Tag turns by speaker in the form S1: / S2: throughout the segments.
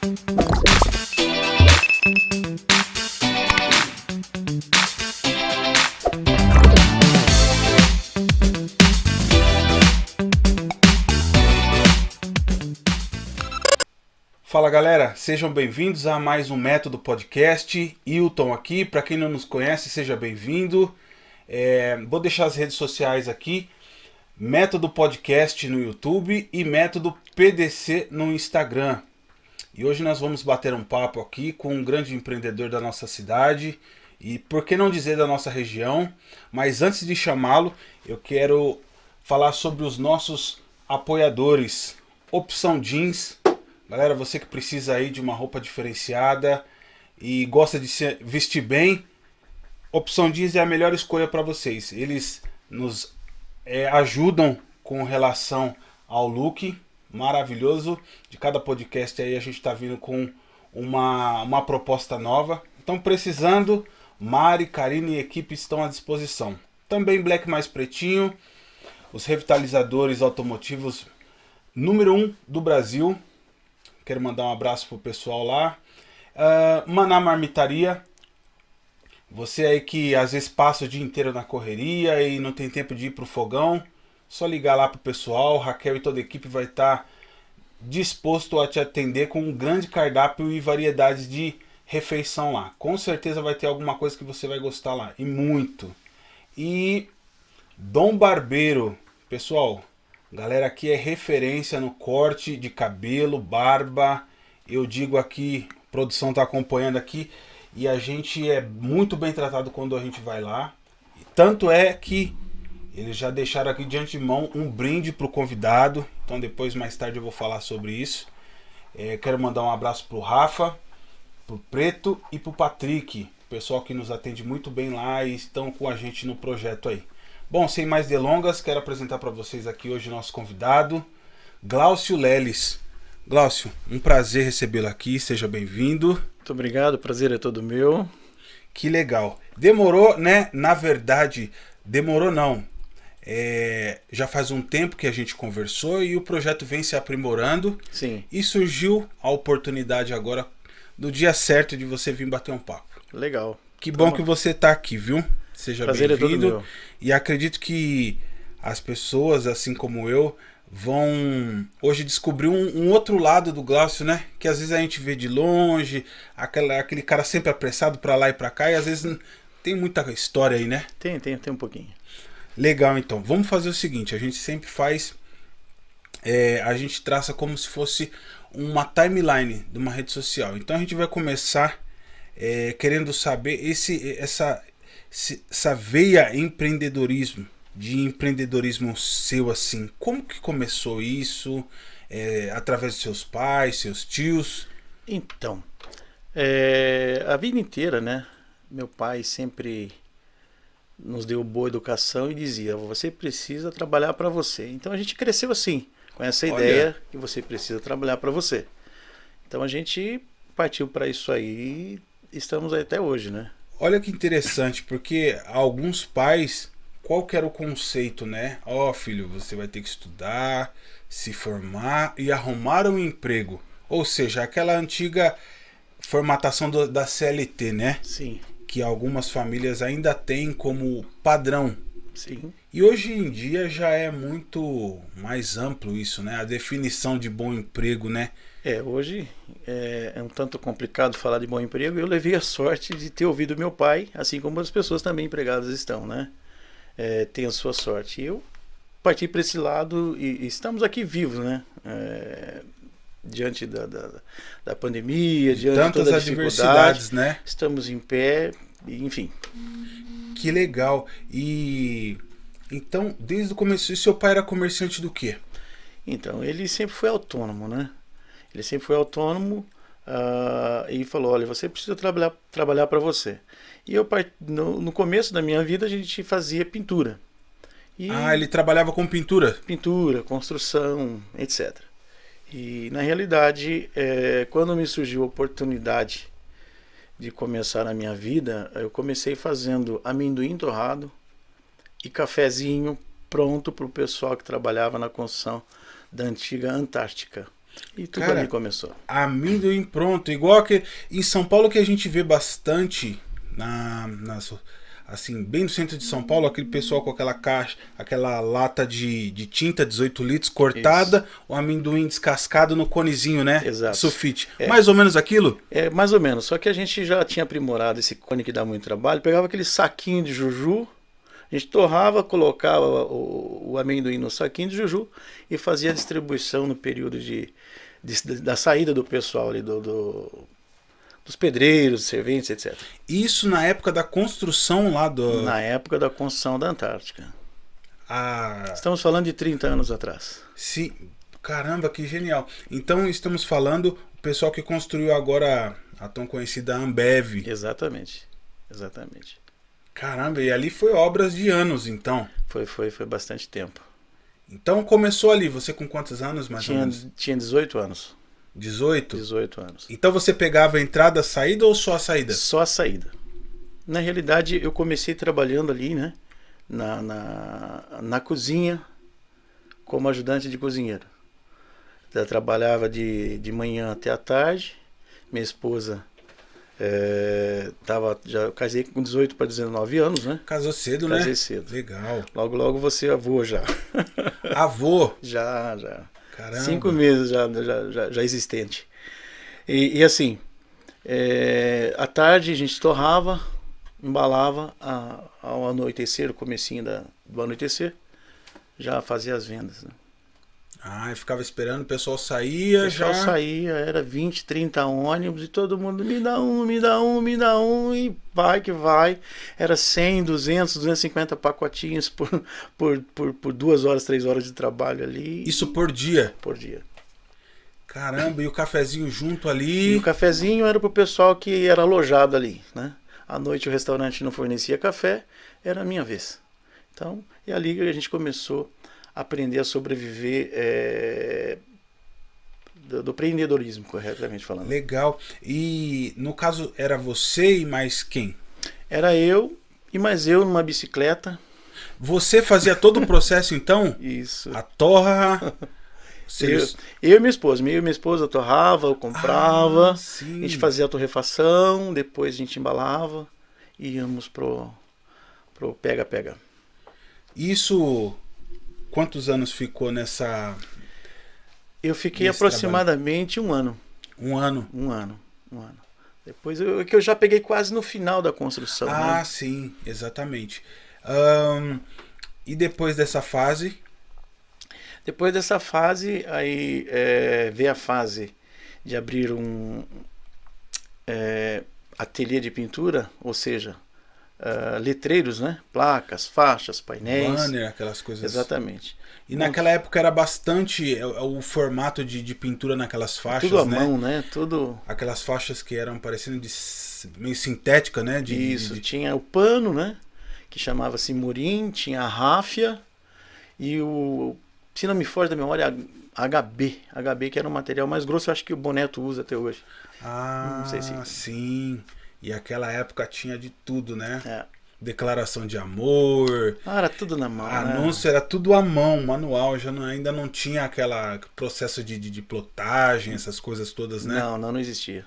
S1: Fala galera, sejam bem-vindos a mais um Método Podcast. Hilton aqui, para quem não nos conhece, seja bem-vindo. Vou deixar as redes sociais aqui, Método Podcast no YouTube e Método PDC no Instagram. E hoje nós vamos bater um papo aqui com um grande empreendedor da nossa cidade e, por que não dizer, da nossa região. Mas antes de chamá-lo, eu quero falar sobre os nossos apoiadores. Opção Jeans. Galera, você que precisa aí de uma roupa diferenciada e gosta de se vestir bem, Opção Jeans é a melhor escolha para vocês. Eles nos ajudam com relação ao look maravilhoso. De cada podcast aí a gente está vindo com uma proposta nova. Então, precisando, Mari, Karine e equipe estão à disposição. Também Black mais Pretinho, os revitalizadores automotivos número 1 do Brasil. Quero mandar um abraço pro pessoal lá. Maná Marmitaria. Você aí que às vezes passa o dia inteiro na correria e não tem tempo de ir pro fogão, só ligar lá pro pessoal. Raquel e toda a equipe vai estar disposto a te atender com um grande cardápio e variedades de refeição lá. Com certeza vai ter alguma coisa que você vai gostar lá, e muito. E Dom Barbeiro. Pessoal, galera aqui é referência no corte de cabelo, barba. Eu digo aqui, a produção está acompanhando aqui, e a gente é muito bem tratado quando a gente vai lá. Tanto é que eles já deixaram aqui de antemão um brinde para o convidado. Então depois, mais tarde, eu vou falar sobre isso. Quero mandar um abraço para o Rafa, para o Preto e para o Patrick. Pessoal que nos atende muito bem lá e estão com a gente no projeto aí. Bom, sem mais delongas, quero apresentar para vocês aqui hoje o nosso convidado, Glaucio Leles. Glaucio, um prazer recebê-lo aqui, seja bem-vindo.
S2: Muito obrigado, o prazer é todo meu.
S1: Que legal. Demorou, né? Na verdade, demorou não. Já faz um tempo que a gente conversou e o projeto vem se aprimorando.
S2: Sim.
S1: E surgiu a oportunidade agora, do dia certo, de você vir bater um papo.
S2: Legal.
S1: Que bom que você está aqui, viu? Seja
S2: prazer
S1: bem-vindo.
S2: É todo meu.
S1: E acredito que as pessoas, assim como eu, vão hoje descobrir um outro lado do Glaucio, né? Que às vezes a gente vê de longe, aquele cara sempre apressado para lá e para cá, e às vezes tem muita história aí, né?
S2: Tem um pouquinho.
S1: Legal, então. Vamos fazer o seguinte, a gente sempre faz, a gente traça como se fosse uma timeline de uma rede social. Então a gente vai começar querendo saber essa veia de empreendedorismo seu, assim, como que começou isso? Através de seus pais, seus tios?
S2: Então, a vida inteira, né? Meu pai sempre nos deu boa educação e dizia: você precisa trabalhar para você. Então a gente cresceu assim, com essa ideia que você precisa trabalhar para você. Então a gente partiu para isso aí e estamos aí até hoje, né?
S1: Olha que interessante, porque alguns pais, qual que era o conceito, né? Filho, você vai ter que estudar, se formar e arrumar um emprego. Ou seja, aquela antiga formatação da CLT, né?
S2: Sim.
S1: Que algumas famílias ainda têm como padrão.
S2: Sim.
S1: E hoje em dia já é muito mais amplo isso, né? A definição de bom emprego, né?
S2: Hoje é um tanto complicado falar de bom emprego. Eu levei a sorte de ter ouvido meu pai, assim como as pessoas também empregadas estão, né? Tem a sua sorte. Eu parti para esse lado e estamos aqui vivos, né? Diante da pandemia, diante de todas as
S1: adversidades, né?
S2: Estamos em pé, enfim.
S1: Que legal. E então, desde o começo, seu pai era comerciante do quê?
S2: Então, ele sempre foi autônomo, né? Ele sempre foi autônomo e falou: olha, você precisa trabalhar para você. E eu, no começo da minha vida, a gente fazia pintura.
S1: Ele trabalhava com pintura?
S2: Pintura, construção, etc. E, na realidade, quando me surgiu a oportunidade de começar a minha vida, eu comecei fazendo amendoim torrado e cafezinho pronto para o pessoal que trabalhava na construção da antiga Antártica. E tudo
S1: Cara,
S2: ali começou.
S1: amendoim pronto, igual que em São Paulo que a gente vê bastante assim, bem no centro de São Paulo, aquele pessoal com aquela caixa, aquela lata de tinta 18 litros
S2: Isso.
S1: cortada, o amendoim descascado no conezinho, né?
S2: Exato.
S1: Sulfite.
S2: É.
S1: Mais ou menos aquilo?
S2: É, mais ou menos. Só que a gente já tinha aprimorado esse cone que dá muito trabalho. Pegava aquele saquinho de juju, a gente torrava, colocava o amendoim no saquinho de juju e fazia a distribuição no período da saída do pessoal ali, dos pedreiros, serventes, etc.
S1: Isso na época da construção lá do...
S2: Na época da construção da Antártica.
S1: A...
S2: Estamos falando de 30 anos atrás.
S1: Se... Caramba, que genial. Então estamos falando o pessoal que construiu agora a tão conhecida Ambev.
S2: Exatamente. Exatamente.
S1: Caramba, e ali foi obras de anos, então.
S2: Foi bastante tempo.
S1: Então começou ali, você com quantos anos mais ou menos?
S2: Tinha 18 anos.
S1: 18?
S2: 18 anos.
S1: Então você pegava a entrada, a saída ou só a saída?
S2: Só a saída. Na realidade, eu comecei trabalhando ali, né? Na cozinha, como ajudante de cozinheiro. Eu trabalhava de manhã até a tarde. Minha esposa já eu casei com 18 para 19 anos, né?
S1: Casou cedo, né?
S2: Casei cedo.
S1: Legal.
S2: Logo, logo você é avô já.
S1: Avô?
S2: Já.
S1: Caramba.
S2: 5 meses já existente. E assim, à tarde a gente torrava, embalava, ao anoitecer, o comecinho do anoitecer, já fazia as vendas. Né?
S1: Ah, eu ficava esperando, o pessoal saía,
S2: O pessoal
S1: já...
S2: saía, era 20, 30 ônibus e todo mundo me dá um e vai que vai. Era 100, 200, 250 pacotinhos por 2 horas, 3 horas de trabalho ali.
S1: Isso por dia?
S2: Por dia.
S1: Caramba, e o cafezinho junto ali?
S2: E o cafezinho era pro pessoal que era alojado ali, né? À noite o restaurante não fornecia café, era a minha vez. Então, e ali a gente começou a aprender a sobreviver do empreendedorismo, corretamente falando.
S1: Legal. E no caso era você e mais quem?
S2: Era eu e mais eu numa bicicleta.
S1: Você fazia todo o processo então?
S2: Isso.
S1: A torra...
S2: Eu e minha esposa torrava, eu comprava,
S1: a
S2: gente fazia a torrefação, depois a gente embalava e íamos pro pega-pega.
S1: Isso, quantos anos ficou nessa...
S2: Eu fiquei aproximadamente
S1: trabalho?
S2: Um ano. Um ano. Depois que eu já peguei quase no final da construção.
S1: Ah,
S2: né?
S1: Sim, exatamente. E depois dessa fase...
S2: Depois dessa fase, aí veio a fase de abrir um ateliê de pintura, ou seja, letreiros, né? Placas, faixas, painéis.
S1: Banner, aquelas coisas.
S2: Exatamente.
S1: E naquela época era bastante o formato de pintura naquelas faixas,
S2: tudo à
S1: né?
S2: mão, né? Tudo.
S1: Aquelas faixas que eram parecendo meio sintética, né?
S2: Isso, tinha o pano, né? Que chamava-se murim, tinha a ráfia e se não me foge da memória, HB, que era um material mais grosso, eu acho que o Boneto usa até hoje.
S1: Ah,
S2: não sei se...
S1: sim. E aquela época tinha de tudo, né? Declaração de amor.
S2: Era tudo na mão.
S1: Anúncio era tudo à mão, manual. Ainda não tinha aquele processo de plotagem, essas coisas todas, né?
S2: Não existia.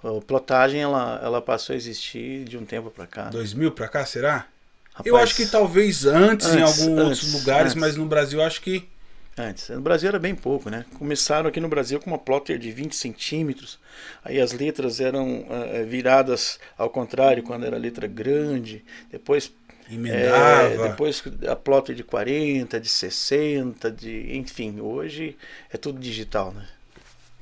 S2: A plotagem ela passou a existir de um tempo para cá.
S1: 2000 para cá, será?
S2: Rapaz,
S1: eu acho que talvez antes em alguns outros lugares, mas no Brasil acho que...
S2: Antes. No Brasil era bem pouco, né? Começaram aqui no Brasil com uma plotter de 20 centímetros. Aí as letras eram viradas ao contrário, quando era letra grande. Depois...
S1: Emendava.
S2: Depois a plotter de 40, de 60, enfim, hoje é tudo digital, né?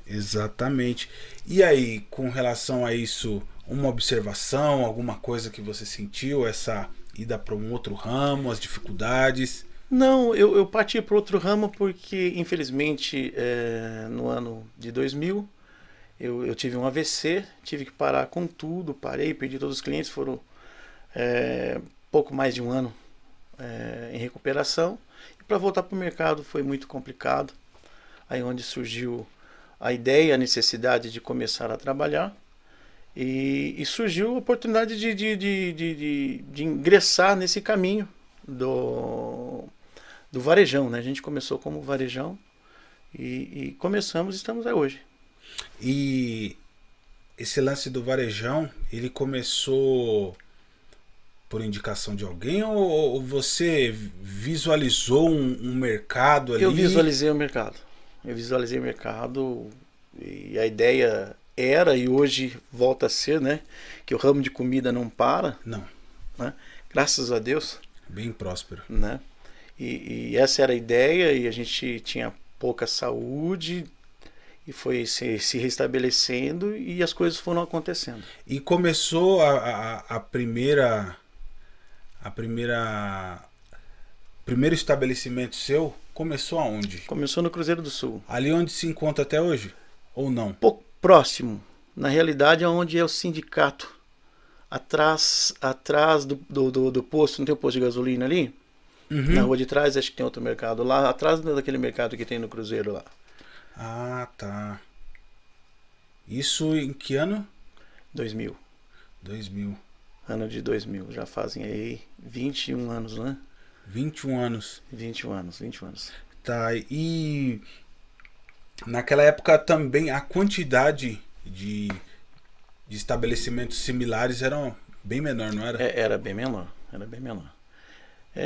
S1: Exatamente. E aí, com relação a isso, uma observação, alguma coisa que você sentiu, essa ida para um outro ramo, as dificuldades?
S2: Não, eu parti para outro ramo porque, infelizmente, no ano de 2000, eu tive um AVC, tive que parar com tudo, perdi todos os clientes, foram pouco mais de um ano em recuperação. E para voltar para o mercado foi muito complicado, aí onde surgiu a ideia, a necessidade de começar a trabalhar. E surgiu a oportunidade de ingressar nesse caminho do varejão, né? A gente começou como varejão E começamos, estamos aí hoje.
S1: E esse lance do varejão, ele começou por indicação de alguém ou você visualizou um mercado ali?
S2: Eu visualizei o mercado. Eu visualizei o mercado e a ideia era e hoje volta a ser, né? Que o ramo de comida não para,
S1: Não,
S2: né? Graças a Deus,
S1: bem próspero.
S2: né? E essa era a ideia e a gente tinha pouca saúde e foi se restabelecendo e as coisas foram acontecendo.
S1: E começou a primeira. A primeira. Primeiro estabelecimento seu começou aonde?
S2: Começou no Cruzeiro do Sul.
S1: Ali onde se encontra até hoje? Ou não?
S2: Pouco próximo. Na realidade é onde é o sindicato. Atrás do posto, não tem o posto de gasolina ali? Na rua de trás acho que tem outro mercado lá. Atrás daquele mercado que tem no Cruzeiro lá.
S1: Ah, tá. Isso em que ano?
S2: 2000.
S1: 2000.
S2: Ano de 2000. Já fazem aí 21 anos, né?
S1: 21 anos.
S2: 21 anos, 21 anos.
S1: Tá, e naquela época também a quantidade de estabelecimentos similares era bem menor, não era?
S2: Era bem menor, era bem menor.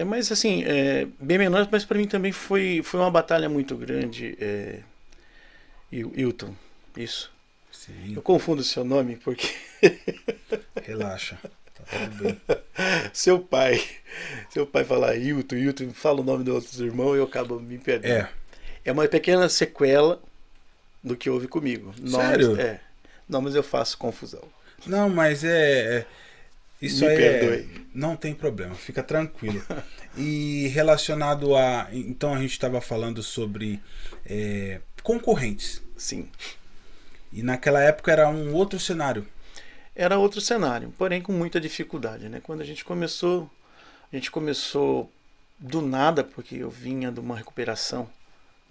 S2: Mas assim, bem menor, mas para mim também foi uma batalha muito grande, Hilton, isso.
S1: Sim.
S2: Eu confundo o seu nome porque
S1: Relaxa, tá tudo bem.
S2: seu pai fala Hilton, fala o nome dos outros irmãos e eu acabo me perdendo. É uma pequena sequela do que houve comigo.
S1: Sério?
S2: Não, mas eu faço confusão.
S1: Não, mas isso
S2: Me
S1: aí
S2: perdoe.
S1: não tem problema, fica tranquilo. E relacionado a. Então a gente estava falando sobre concorrentes.
S2: Sim.
S1: E naquela época era um outro cenário.
S2: Era outro cenário, porém com muita dificuldade, né? Quando a gente começou do nada, porque eu vinha de uma recuperação,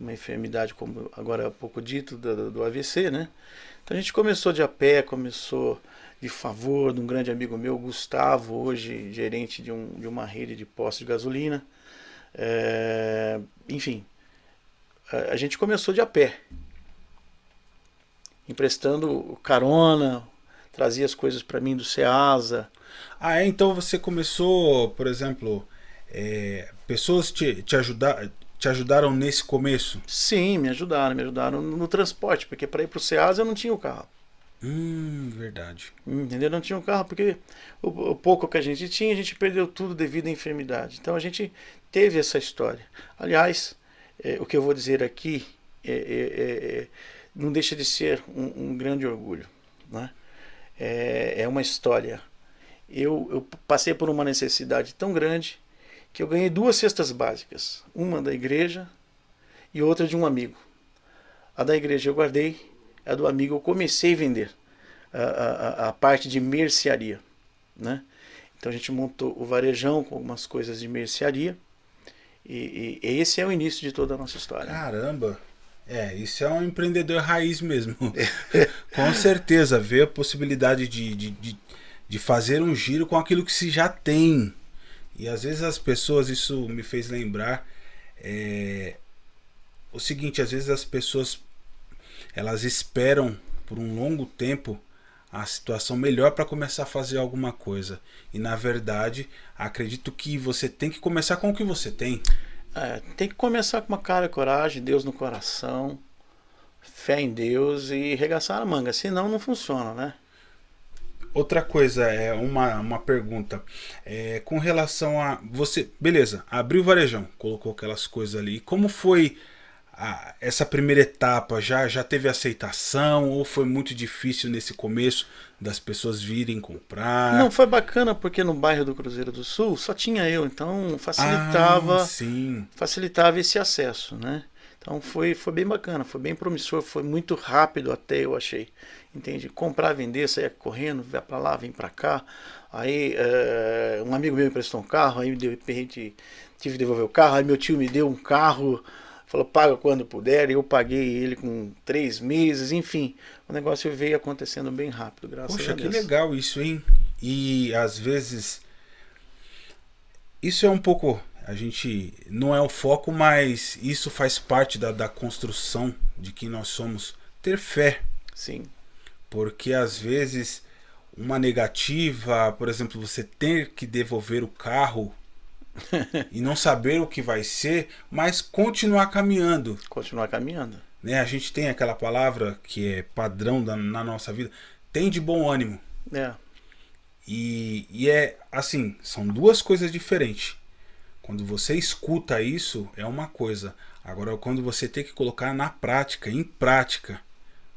S2: uma enfermidade, como agora há pouco dito, do AVC, né? Então a gente começou de a pé, começou de favor de um grande amigo meu, Gustavo, hoje gerente de uma rede de postos de gasolina. Enfim, a gente começou de a pé, emprestando carona, trazia as coisas para mim do Ceasa.
S1: Ah, então você começou, por exemplo, pessoas te ajudaram nesse começo?
S2: Sim, me ajudaram no transporte, porque para ir para o Ceasa eu não tinha o carro.
S1: Verdade.
S2: Entendeu? Não tinha um carro porque o pouco que a gente tinha, a gente perdeu tudo devido à enfermidade. Então a gente teve essa história. Aliás, o que eu vou dizer aqui não deixa de ser um grande orgulho, né? É uma história. Eu passei por uma necessidade tão grande que eu ganhei 2 cestas básicas. Uma da igreja e outra de um amigo. A da igreja eu guardei, a do amigo eu comecei a vender. A parte de mercearia, né? Então a gente montou o varejão com algumas coisas de mercearia e esse é o início de toda a nossa história.
S1: Caramba! Isso é um empreendedor raiz mesmo. Com certeza, ver a possibilidade de fazer um giro com aquilo que se já tem. E às vezes as pessoas, isso me fez lembrar o seguinte, às vezes as pessoas elas esperam por um longo tempo a situação melhor para começar a fazer alguma coisa. E na verdade, acredito que você tem que começar com o que você tem.
S2: Tem que começar com uma cara e coragem, Deus no coração, fé em Deus e regaçar a manga, senão não funciona, né?
S1: Outra coisa, uma pergunta. Com relação a você, beleza, abriu o varejão, colocou aquelas coisas ali. E como foi essa primeira etapa? Já teve aceitação ou foi muito difícil nesse começo das pessoas virem comprar?
S2: Não, foi bacana porque no bairro do Cruzeiro do Sul só tinha eu, então facilitava esse acesso, né? Então foi bem bacana, foi bem promissor, foi muito rápido até, eu achei. Entende? Comprar, vender, sair correndo, vai pra lá, vem pra cá. Aí um amigo meu me emprestou um carro, aí de repente tive que devolver o carro, aí meu tio me deu um carro, falou paga quando puder, eu paguei ele com 3 meses, enfim. O negócio veio acontecendo bem rápido, graças a Deus.
S1: Poxa, que legal isso, hein? E às vezes isso é um pouco, A gente não é o foco, mas isso faz parte da construção de quem nós somos. Ter fé.
S2: Sim.
S1: Porque às vezes uma negativa, por exemplo, você ter que devolver o carro e não saber o que vai ser, mas continuar caminhando.
S2: Continuar caminhando.
S1: Né? A gente tem aquela palavra que é padrão na nossa vida, tem de bom ânimo.
S2: É.
S1: E é assim, são duas coisas diferentes. Quando você escuta isso, é uma coisa. Agora, quando você tem que colocar na prática, em prática.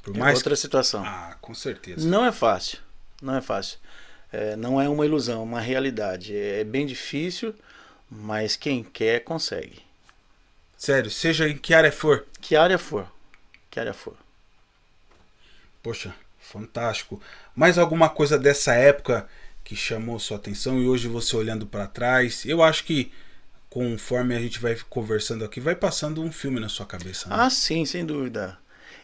S1: Por mais
S2: outra situação.
S1: Ah, com certeza.
S2: Não é fácil. Não é fácil. Não é uma ilusão, é uma realidade. É bem difícil, mas quem quer, consegue.
S1: Sério, seja em que área for.
S2: Que área for. Que área for.
S1: Poxa, fantástico. Mais alguma coisa dessa época que chamou sua atenção e hoje você olhando para trás? Eu acho que conforme a gente vai conversando aqui, vai passando um filme na sua cabeça. Né?
S2: Ah, sim, sem dúvida.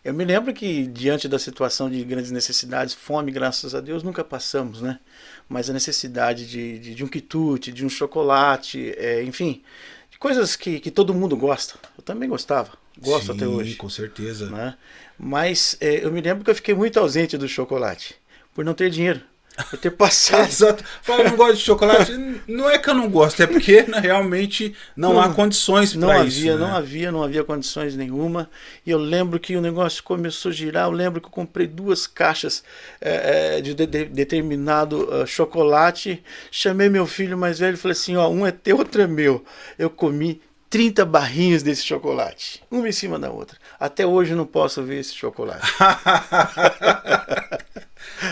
S2: Eu me lembro que diante da situação de grandes necessidades, fome, graças a Deus, nunca passamos, né? Mas a necessidade de um quitute, de um chocolate, enfim, de coisas que todo mundo gosta. Eu também gostava, gosto
S1: Sim,
S2: até hoje.
S1: Com certeza.
S2: Né? Mas eu me lembro que eu fiquei muito ausente do chocolate, por não ter dinheiro. Por ter passado.
S1: Exato. Fala, eu não gosto de chocolate. Não é que eu não gosto, é porque realmente não há condições para isso. Né?
S2: Não havia condições nenhuma. E eu lembro que o negócio começou a girar. Eu lembro que eu comprei 2 caixas de determinado chocolate. Chamei meu filho mais velho e falei assim: ó, um é teu, outro é meu. Eu comi 30 barrinhos desse chocolate, uma em cima da outra. Até hoje eu não posso ver esse chocolate.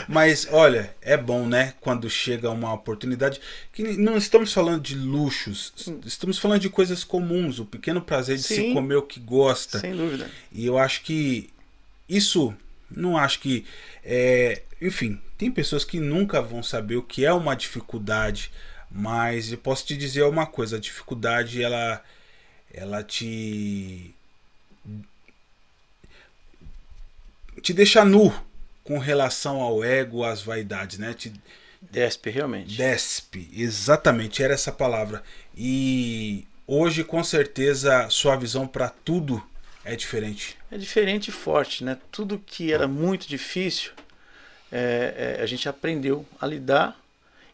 S1: Mas olha, é bom, né? Quando chega uma oportunidade, que não estamos falando de luxos, estamos falando de coisas comuns, o pequeno prazer de se comer o que gosta.
S2: Sem dúvida.
S1: E eu acho que isso, não acho que, enfim, tem pessoas que nunca vão saber o que é uma dificuldade, mas eu posso te dizer uma coisa: a dificuldade ela te deixa nu com relação ao ego, às vaidades, né?
S2: Despe, realmente.
S1: Despe, exatamente, era essa palavra. E hoje, com certeza, sua visão para tudo é diferente.
S2: É diferente e forte, né? Tudo que era muito difícil, a gente aprendeu a lidar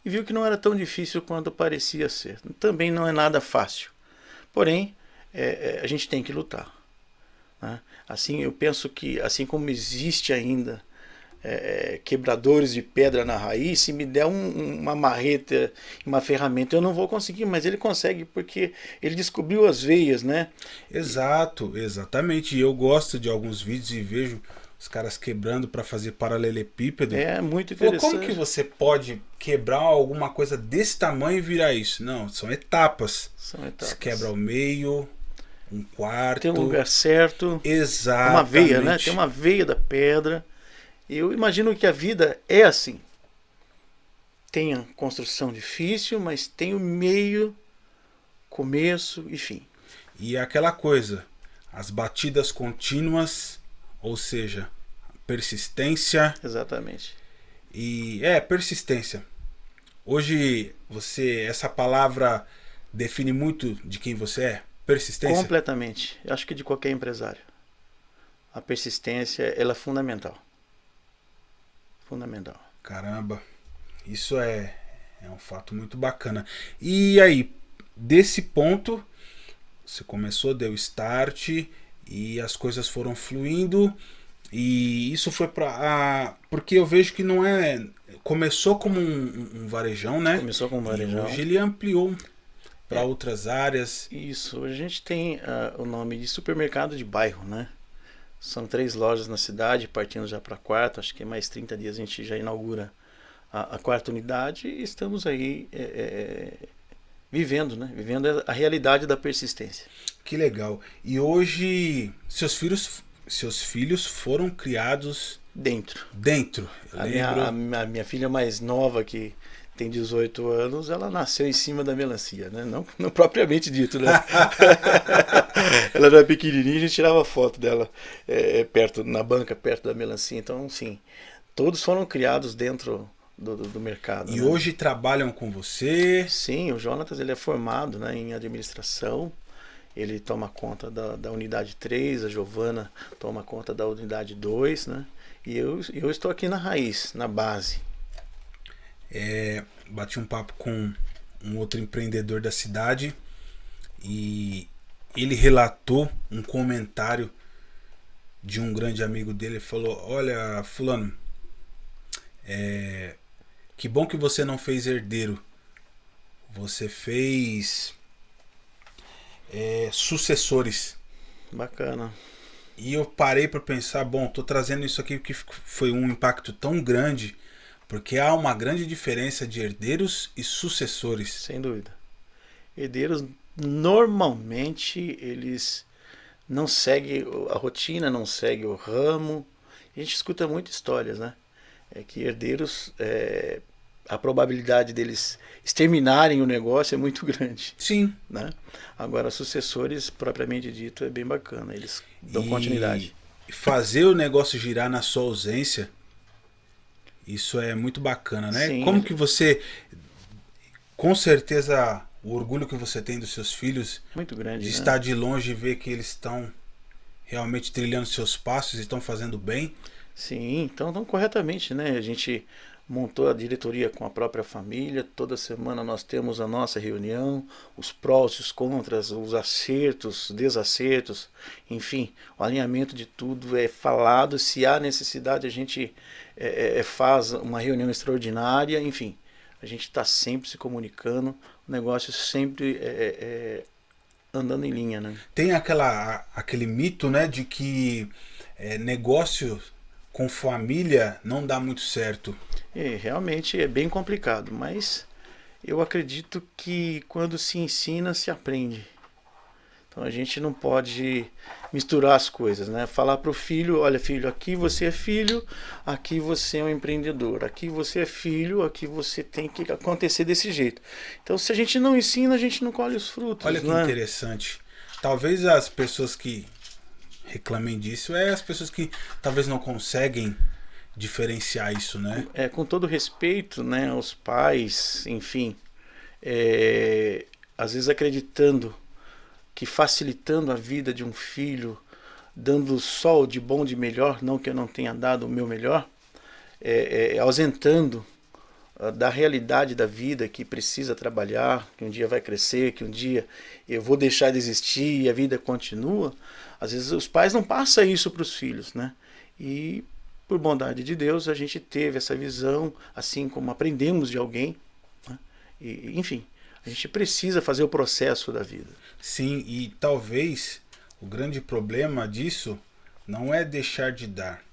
S2: e viu que não era tão difícil quanto parecia ser. Também não é nada fácil. Porém, a gente tem que lutar. Né? Assim, eu penso que, assim como existe ainda quebradores de pedra na raiz, se me der uma marreta, uma ferramenta, eu não vou conseguir, mas ele consegue porque ele descobriu as veias, né?
S1: Exato, exatamente. E eu gosto de alguns vídeos e vejo os caras quebrando para fazer paralelepípedo.
S2: É muito interessante.
S1: Como que você pode quebrar alguma coisa desse tamanho e virar isso? Não, são etapas.
S2: São etapas.
S1: Você quebra ao meio, um quarto.
S2: Tem um lugar certo.
S1: Exatamente.
S2: Uma veia, né? Tem uma veia da pedra. Eu imagino que a vida é assim. Tem a construção difícil, mas tem o meio, começo e fim.
S1: E aquela coisa, as batidas contínuas, ou seja, persistência.
S2: Exatamente.
S1: E persistência. Hoje essa palavra define muito de quem você é? Persistência?
S2: Completamente. Eu acho que de qualquer empresário. A persistência, ela é fundamental. Fundamental.
S1: Caramba, isso é um fato muito bacana. E aí, desse ponto, você começou, deu start e as coisas foram fluindo. E isso foi porque eu vejo que não é... Começou como um varejão, né?
S2: Começou como um varejão.
S1: E hoje ele ampliou para outras áreas.
S2: Isso, hoje a gente tem o nome de supermercado de bairro, né? São 3 lojas na cidade, partindo já para a 4ª, acho que mais 30 dias a gente já inaugura a 4ª unidade e estamos aí vivendo, né? Vivendo a realidade da persistência.
S1: Que legal. E hoje seus filhos foram criados
S2: dentro. A minha filha mais nova, que tem 18 anos, ela nasceu em cima da melancia, né? Não propriamente dito, né? Ela era pequenininha, a gente tirava foto dela na banca, perto da melancia. Então, sim, todos foram criados dentro do mercado.
S1: E
S2: né?
S1: hoje trabalham com você?
S2: Sim, o Jonatas ele é formado, né, em administração. Ele toma conta da unidade 3, a Giovana toma conta da unidade 2, né? E eu estou aqui na raiz, na base.
S1: Bati um papo com um outro empreendedor da cidade e ele relatou um comentário de um grande amigo dele. Ele falou: olha, fulano, que bom que você não fez herdeiro. Você fez sucessores.
S2: Bacana.
S1: E eu parei para pensar, bom, tô trazendo isso aqui porque foi um impacto tão grande, porque há uma grande diferença de herdeiros e sucessores.
S2: Sem dúvida. Herdeiros, normalmente, eles não seguem a rotina, não seguem o ramo. A gente escuta muitas histórias, né? É que herdeiros, a probabilidade deles exterminarem o negócio é muito grande.
S1: Sim.
S2: Né? Agora, sucessores, propriamente dito, é bem bacana. Eles dão continuidade.
S1: E fazer o negócio girar na sua ausência, isso é muito bacana, né?
S2: Sim.
S1: Como que você, com certeza, o orgulho que você tem dos seus filhos,
S2: muito grande,
S1: de
S2: né?
S1: estar de longe e ver que eles estão realmente trilhando seus passos e estão fazendo bem.
S2: Sim, então estão corretamente, né? A gente montou a diretoria com a própria família. Toda semana nós temos a nossa reunião, os prós, os contras, os acertos, desacertos, enfim, o alinhamento de tudo é falado. Se há necessidade, a gente faz uma reunião extraordinária, enfim, a gente está sempre se comunicando, o negócio sempre andando em linha, né?
S1: Tem aquele mito, né, de que negócio com família não dá muito certo.
S2: Realmente é bem complicado, mas eu acredito que quando se ensina, se aprende. Então a gente não pode misturar as coisas, né? Falar para o filho: olha, filho, aqui você é filho, aqui você é um empreendedor, aqui você é filho, aqui você tem que acontecer desse jeito. Então, se a gente não ensina, a gente não colhe os frutos.
S1: Olha que
S2: né?
S1: interessante. Talvez as pessoas que reclamem disso as pessoas que talvez não conseguem diferenciar isso, né?
S2: Com todo respeito, né, aos pais, enfim, às vezes acreditando que facilitando a vida de um filho, dando só o de bom, de melhor, não que eu não tenha dado o meu melhor, ausentando da realidade da vida, que precisa trabalhar, que um dia vai crescer, que um dia eu vou deixar de existir e a vida continua. Às vezes os pais não passam isso para os filhos, né? E por bondade de Deus a gente teve essa visão, assim como aprendemos de alguém, né? E, enfim, a gente precisa fazer o processo da vida.
S1: Sim, e talvez o grande problema disso não é deixar de dar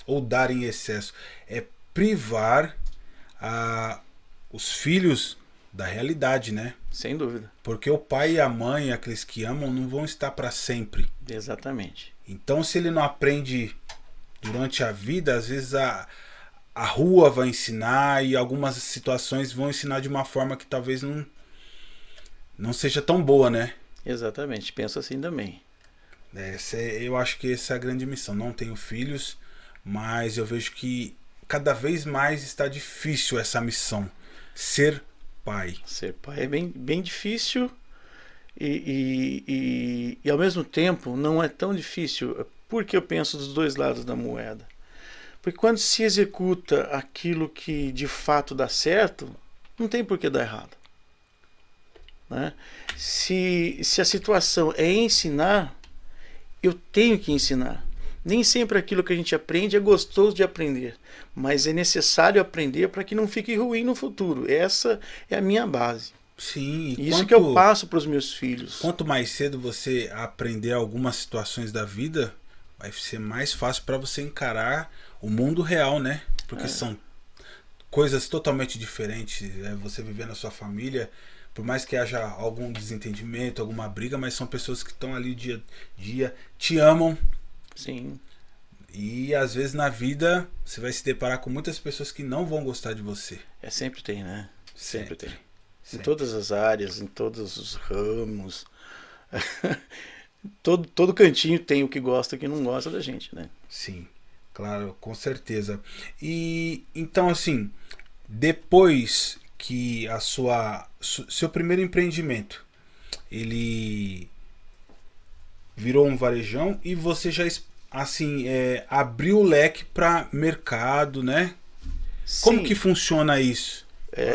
S1: ou dar em excesso, é privar os filhos da realidade, né?
S2: Sem dúvida.
S1: Porque o pai e a mãe, aqueles que amam, não vão estar para sempre.
S2: Exatamente.
S1: Então, se ele não aprende durante a vida, às vezes a rua vai ensinar e algumas situações vão ensinar de uma forma que talvez não seja tão boa, né?
S2: Exatamente, penso assim também.
S1: Eu acho que essa é a grande missão. Não tenho filhos, mas eu vejo que cada vez mais está difícil essa missão. Ser pai.
S2: Ser pai é bem, bem difícil e ao mesmo tempo não é tão difícil, porque eu penso dos dois lados da moeda. Porque quando se executa aquilo que de fato dá certo, não tem por que dar errado. Né? Se a situação é ensinar, eu tenho que ensinar. Nem sempre aquilo que a gente aprende é gostoso de aprender, mas é necessário aprender para que não fique ruim no futuro. Essa é a minha base.
S1: Sim, e
S2: isso que eu passo para os meus filhos.
S1: Quanto mais cedo você aprender algumas situações da vida, vai ser mais fácil para você encarar o mundo real, né? Porque são coisas totalmente diferentes. Você viver na sua família, por mais que haja algum desentendimento, alguma briga, mas são pessoas que estão ali dia a dia, te amam.
S2: Sim.
S1: E às vezes na vida você vai se deparar com muitas pessoas que não vão gostar de você.
S2: Sempre tem, né? Sempre tem.
S1: Sempre.
S2: Em todas as áreas, em todos os ramos. todo cantinho tem o que gosta e o que não gosta da gente, né?
S1: Sim, claro, com certeza. E então assim, depois que seu primeiro empreendimento ele virou um varejão e você já assim abriu o leque para mercado, né? Como
S2: Sim.
S1: que funciona isso?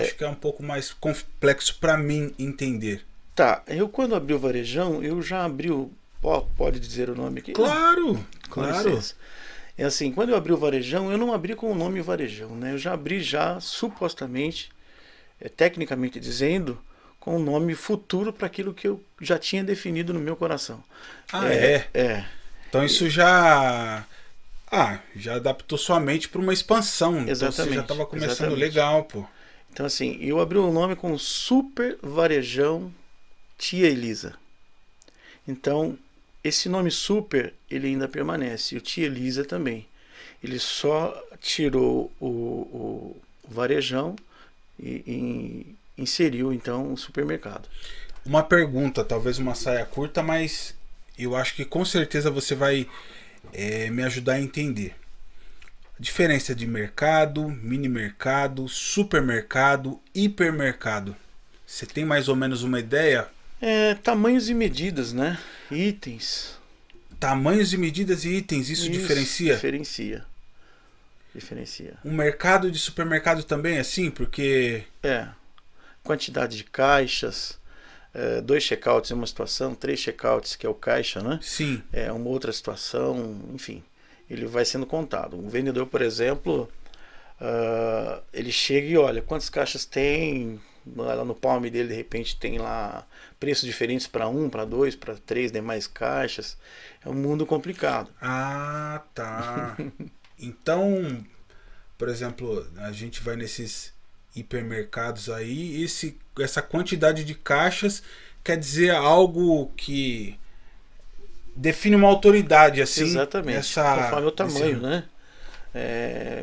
S1: Acho que é um pouco mais complexo para mim entender.
S2: Tá, eu quando abri o varejão, eu já abri o. Pode dizer o nome aqui? Não,
S1: Claro,
S2: com
S1: claro.
S2: licença. É assim, quando eu abri o varejão, eu não abri com o nome varejão, né? Eu já abri já, supostamente, tecnicamente dizendo, com o nome futuro para aquilo que eu já tinha definido no meu coração.
S1: Ah, é.
S2: É.
S1: Então isso já adaptou sua mente para uma expansão. Então você já estava
S2: Exatamente,
S1: começando
S2: exatamente.
S1: legal, pô.
S2: Então assim, eu abri o nome com Super Varejão Tia Elisa. Então, esse nome Super, ele ainda permanece. E o Tia Elisa também. Ele só tirou o varejão e inseriu, então, o supermercado.
S1: Uma pergunta, talvez uma saia curta, mas eu acho que com certeza você vai me ajudar a entender. A diferença de mercado, mini mercado, supermercado, hipermercado. Você tem mais ou menos uma ideia?
S2: Tamanhos e medidas, né? Itens.
S1: Tamanhos e medidas e itens, isso diferencia?
S2: Diferencia. Diferencia.
S1: Um mercado de supermercado também é assim? Porque...
S2: Quantidade de caixas, 2 checkouts em uma situação, 3 checkouts, que é o caixa, né?
S1: Sim.
S2: É uma outra situação, enfim. Ele vai sendo contado. Um vendedor, por exemplo, ele chega e olha quantas caixas tem. Lá no palme dele, de repente, tem lá preços diferentes para 1, para 2, para 3 demais caixas. É um mundo complicado.
S1: Ah, tá. Então, por exemplo, a gente vai nesses hipermercados aí, essa quantidade de caixas quer dizer algo que define uma autoridade, assim.
S2: Exatamente. Conforme o tamanho, né?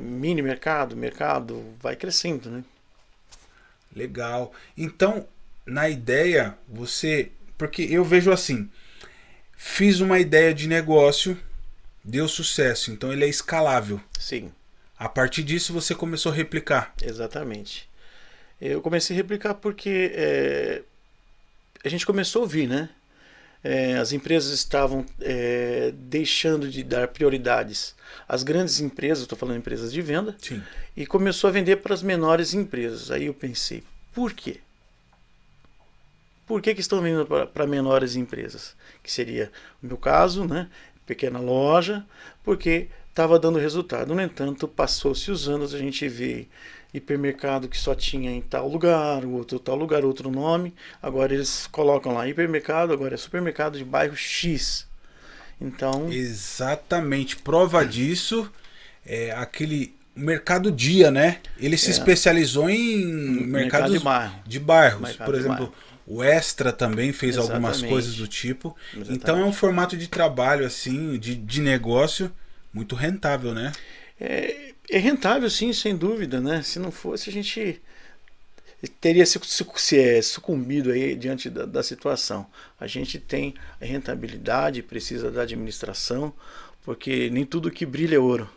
S2: Mini mercado, mercado, vai crescendo, né?
S1: Legal. Então, na ideia, porque eu vejo assim, fiz uma ideia de negócio, deu sucesso, então ele é escalável.
S2: Sim.
S1: A partir disso você começou a replicar.
S2: Exatamente. Eu comecei a replicar porque a gente começou a ouvir, né? As empresas estavam deixando de dar prioridades às grandes empresas, estou falando empresas de venda,
S1: Sim.
S2: e começou a vender para as menores empresas. Aí eu pensei, por quê? Por que estão vindo para menores empresas? Que seria o meu caso, né? Pequena loja, porque estava dando resultado. No entanto, passou-se os anos, a gente vê hipermercado que só tinha em tal lugar, outro nome. Agora eles colocam lá hipermercado, agora é supermercado de bairro X. Então,
S1: exatamente. Prova disso é aquele Mercado Dia, né? Ele se especializou em mercados de bairros.
S2: Mercado
S1: Por
S2: de
S1: exemplo,
S2: bairro.
S1: O Extra também fez algumas
S2: Exatamente.
S1: coisas do tipo.
S2: Exatamente.
S1: Então é um formato de trabalho, assim, de negócio muito rentável, né?
S2: É rentável, sim, sem dúvida, né? Se não fosse, a gente teria sucumbido aí diante da situação. A gente tem a rentabilidade, precisa da administração, porque nem tudo que brilha é ouro.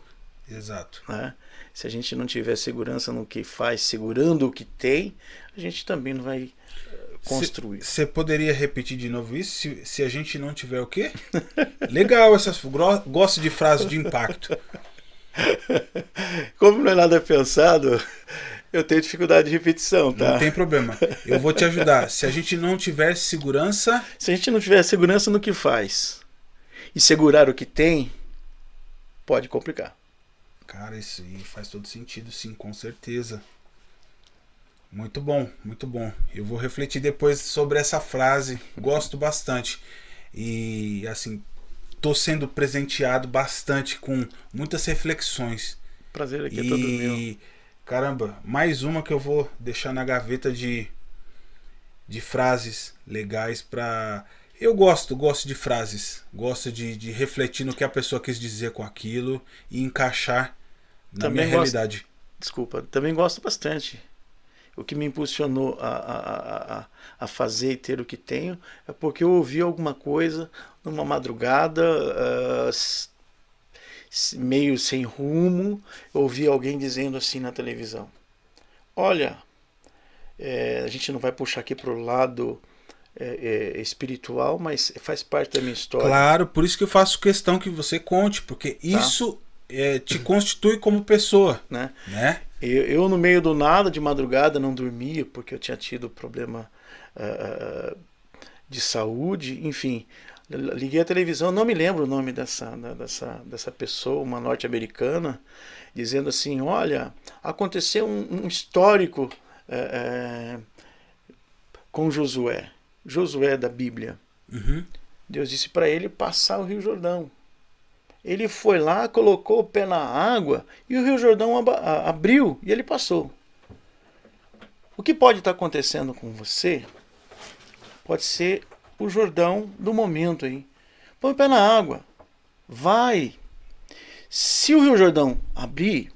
S1: Exato.
S2: Né? Se a gente não tiver segurança no que faz, segurando o que tem, a gente também não vai construir.
S1: Você poderia repetir de novo isso? Se a gente não tiver o quê? Legal, gosto de frases de impacto.
S2: Como não é nada pensado, eu tenho dificuldade de repetição, tá?
S1: Não tem problema. Eu vou te ajudar. Se a gente não tiver segurança...
S2: Se a gente não tiver segurança no que faz e segurar o que tem, pode complicar.
S1: Cara, isso aí faz todo sentido, sim, com certeza. Muito bom, muito bom. Eu vou refletir depois sobre essa frase. Gosto bastante. E, assim, tô sendo presenteado bastante com muitas reflexões.
S2: Prazer aqui é todo meu.
S1: Caramba, mais uma que eu vou deixar na gaveta de frases legais pra... Eu gosto de frases. Gosto de refletir no que a pessoa quis dizer com aquilo e encaixar na minha realidade.
S2: Desculpa, também gosto bastante. O que me impulsionou a fazer e ter o que tenho é porque eu ouvi alguma coisa numa madrugada, meio sem rumo, eu ouvi alguém dizendo assim na televisão: Olha, a gente não vai puxar aqui para o lado espiritual, mas faz parte da minha história.
S1: Claro, por isso que eu faço questão que você conte, porque isso te constitui como pessoa,
S2: né?
S1: Eu,
S2: no meio do nada, de madrugada, não dormia, porque eu tinha tido problema de saúde, enfim. Liguei a televisão, não me lembro o nome dessa pessoa, uma norte-americana, dizendo assim, olha, aconteceu um histórico com Josué da Bíblia.
S1: Uhum.
S2: Deus disse para ele passar o Rio Jordão. Ele foi lá, colocou o pé na água e o Rio Jordão abriu e ele passou. O que pode estar acontecendo com você pode ser o Jordão do momento aí. Põe o pé na água. Vai. Se o Rio Jordão abrir,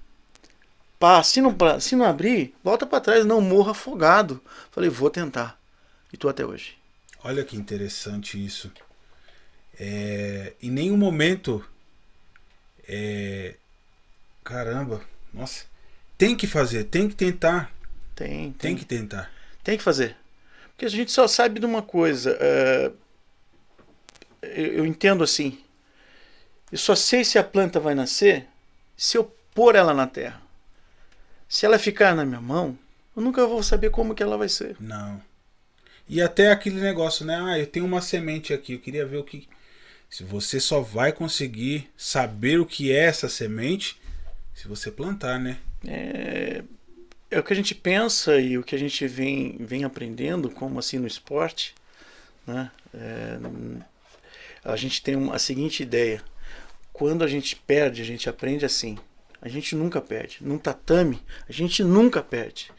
S2: se não abrir, volta para trás, não morra afogado. Falei, vou tentar. E tô até hoje.
S1: Olha que interessante isso. Em nenhum momento... Caramba, nossa. Tem que fazer, tem que tentar. Tem que tentar.
S2: Tem que fazer. Porque a gente só sabe de uma coisa. Eu entendo assim. Eu só sei se a planta vai nascer se eu pôr ela na terra. Se ela ficar na minha mão, eu nunca vou saber como que ela vai ser.
S1: Não. E até aquele negócio, né? Eu tenho uma semente aqui, eu queria ver o que... Se você só vai conseguir saber o que é essa semente se você plantar, né?
S2: É o que a gente pensa e o que a gente vem aprendendo, como assim no esporte, né? A gente tem a seguinte ideia. Quando a gente perde, a gente aprende assim. A gente nunca perde. Num tatame, a gente nunca perde.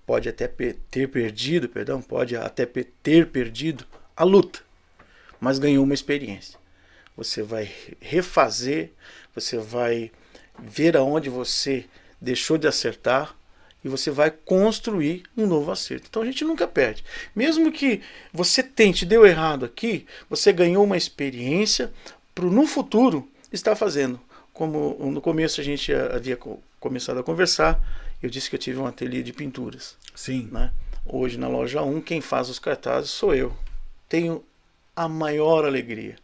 S2: Pode até ter perdido a luta, mas ganhou uma experiência. Você vai refazer, você vai ver aonde você deixou de acertar e você vai construir um novo acerto. Então a gente nunca perde. Mesmo que você tente, deu errado aqui, você ganhou uma experiência para no futuro estar fazendo. Como no começo a gente havia começado a conversar, eu disse que eu tive um ateliê de pinturas.
S1: Sim.
S2: Né? Hoje na loja 1, quem faz os cartazes sou eu. Tenho a maior alegria,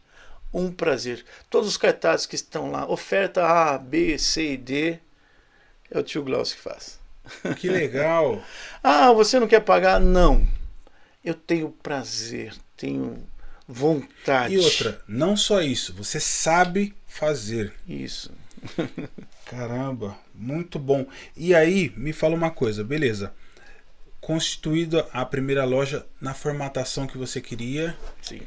S2: um prazer. Todos os cartazes que estão lá, oferta A, B, C e D, é o tio Glaucio que faz.
S1: Que legal!
S2: Você não quer pagar? Não. Eu tenho prazer, tenho vontade.
S1: E outra, não só isso, você sabe fazer.
S2: Isso.
S1: Caramba, muito bom. E aí, me fala uma coisa, beleza. Constituída a primeira loja na formatação que você queria.
S2: Sim.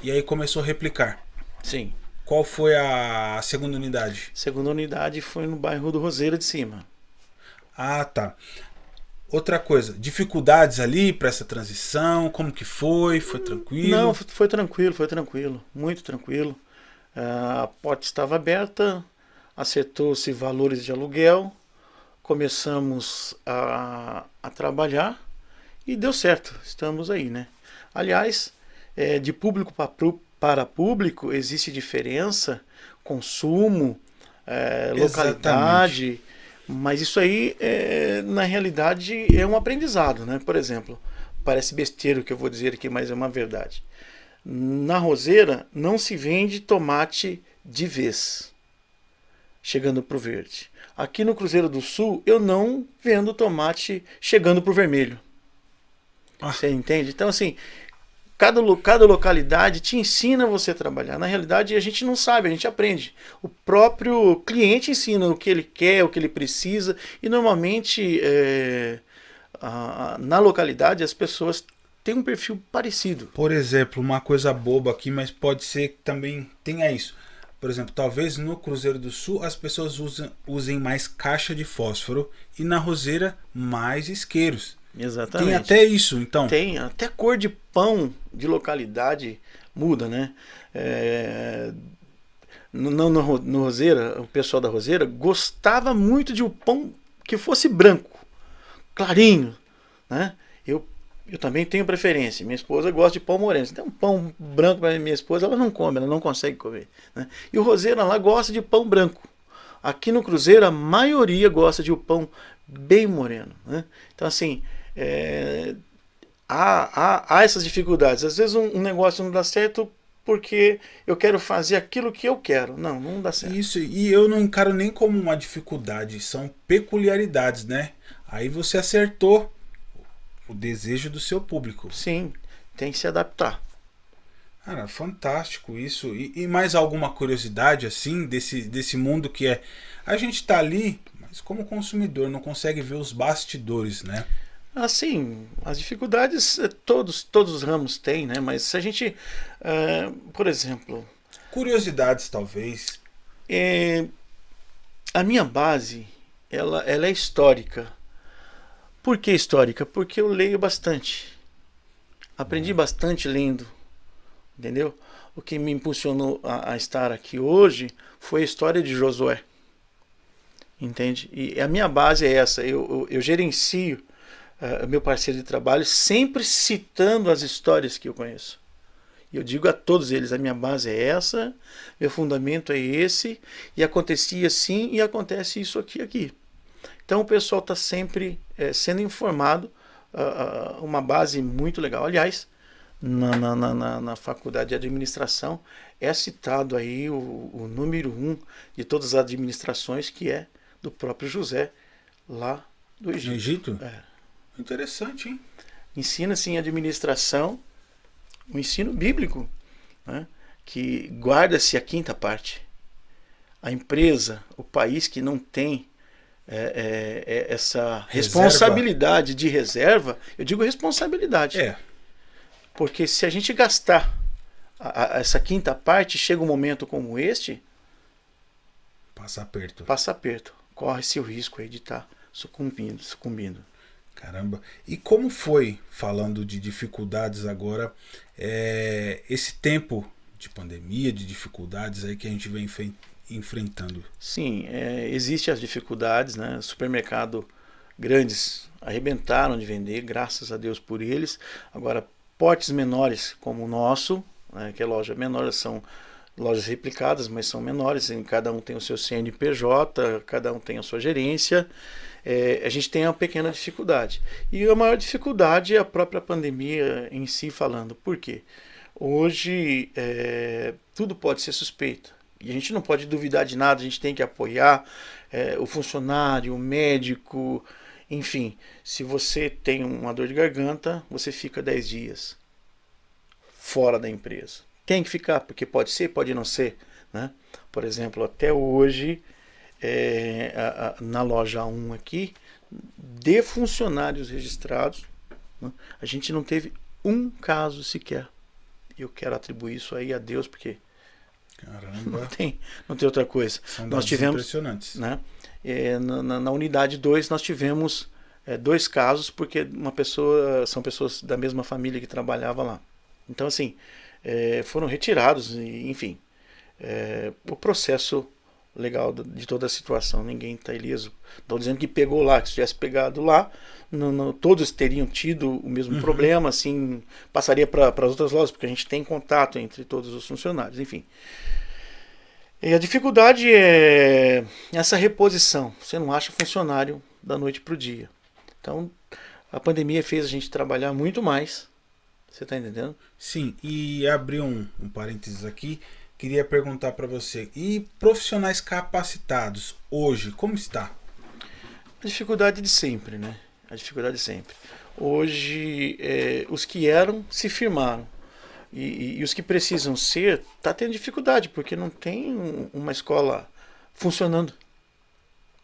S1: E aí começou a replicar.
S2: Sim.
S1: Qual foi a segunda unidade?
S2: Segunda unidade foi no bairro do Roseira de Cima.
S1: Ah, tá. Outra coisa, dificuldades ali para essa transição, como que foi? Foi tranquilo?
S2: Não, foi tranquilo, muito tranquilo. A porta estava aberta, acertou-se valores de aluguel, começamos a trabalhar e deu certo, estamos aí, né? Aliás, de público para público existe diferença, consumo, localidade, mas isso aí, na realidade, é um aprendizado, né? Por exemplo, parece besteira o que eu vou dizer aqui, mas é uma verdade. Na Roseira não se vende tomate de vez, chegando para o verde. Aqui no Cruzeiro do Sul, eu não vendo tomate chegando para o vermelho. Você entende? Então, assim, cada localidade te ensina você a trabalhar. Na realidade, a gente não sabe, a gente aprende. O próprio cliente ensina o que ele quer, o que ele precisa. E, normalmente, na localidade, as pessoas têm um perfil parecido.
S1: Por exemplo, uma coisa boba aqui, mas pode ser que também tenha isso. Por exemplo, talvez no Cruzeiro do Sul as pessoas usem mais caixa de fósforo e na Roseira mais isqueiros.
S2: Exatamente.
S1: Tem até isso, então?
S2: Tem, até a cor de pão de localidade muda, né? No Roseira, o pessoal da Roseira gostava muito de um pão que fosse branco, clarinho, né? Eu também tenho preferência. Minha esposa gosta de pão moreno. Se tem um pão branco para minha esposa, ela não come, ela não consegue comer. Né? E o Roseira lá gosta de pão branco. Aqui no Cruzeiro, a maioria gosta de o pão bem moreno, né? Então, assim, há essas dificuldades. Às vezes um negócio não dá certo porque eu quero fazer aquilo que eu quero. Não, não dá certo.
S1: Isso, e eu não encaro nem como uma dificuldade, são peculiaridades, né? Aí você acertou o desejo do seu público.
S2: Sim, tem que se adaptar.
S1: Cara, fantástico isso. E mais alguma curiosidade, assim, desse mundo que é... A gente tá ali, mas como consumidor, não consegue ver os bastidores, né?
S2: Assim, as dificuldades todos os ramos têm, né? Mas se a gente, por exemplo,
S1: Curiosidades, talvez.
S2: a minha base, ela é histórica. Por que histórica? Porque eu leio bastante. Aprendi bastante lendo, entendeu? O que me impulsionou a estar aqui hoje foi a história de Josué, entende? E a minha base é essa. Eu gerencio meu parceiro de trabalho sempre citando as histórias que eu conheço. E eu digo a todos eles, a minha base é essa, meu fundamento é esse, e acontecia assim e acontece isso aqui. Então o pessoal está sempre sendo informado, uma base muito legal. Aliás, na faculdade de administração é citado aí o número 1 de todas as administrações, que é do próprio José, lá do Egito.
S1: No Egito?
S2: É.
S1: Interessante, hein?
S2: Ensina-se em administração o ensino bíblico, né? Que guarda-se a quinta parte. A empresa, o país que não tem essa responsabilidade de reserva, eu digo responsabilidade. Porque se a gente gastar essa quinta parte, chega um momento como este,
S1: passa aperto.
S2: Corre-se o risco aí de estar sucumbindo.
S1: Caramba. E como foi, falando de dificuldades agora, esse tempo de pandemia, de dificuldades aí que a gente vem enfrentando?
S2: Sim, existem as dificuldades, né? Supermercado grandes arrebentaram de vender, graças a Deus por eles. Agora, portes menores como o nosso, né, que é loja menor, são lojas replicadas, mas são menores, cada um tem o seu CNPJ, cada um tem a sua gerência. A gente tem uma pequena dificuldade. E a maior dificuldade é a própria pandemia em si falando. Por quê? Hoje tudo pode ser suspeito. E a gente não pode duvidar de nada, a gente tem que apoiar o funcionário, o médico, enfim. Se você tem uma dor de garganta, você fica 10 dias fora da empresa. Tem que ficar, porque pode ser, pode não ser, né? Por exemplo, até hoje, na loja 1 aqui, de funcionários registrados, né, a gente não teve um caso sequer. Eu quero atribuir isso aí a Deus, porque
S1: caramba,
S2: não tem outra coisa.
S1: São
S2: nós tivemos
S1: impressionantes.
S2: Né, na unidade 2 nós tivemos 2 casos, porque são pessoas da mesma família que trabalhava lá. Então, assim, foram retirados, enfim. O processo legal de toda a situação, ninguém está ileso. Estou dizendo que pegou lá, que se tivesse pegado lá, todos teriam tido o mesmo problema, assim, passaria para as outras lojas, porque a gente tem contato entre todos os funcionários, enfim. E a dificuldade é essa reposição. Você não acha funcionário da noite para o dia. Então, a pandemia fez a gente trabalhar muito mais. Você está entendendo?
S1: Sim, e abrir um parênteses aqui, queria perguntar para você, e profissionais capacitados hoje, como está?
S2: A dificuldade de sempre, né? A dificuldade de sempre. Hoje, os que eram se firmaram. E os que precisam ser, tá tendo dificuldade, porque não tem uma escola funcionando,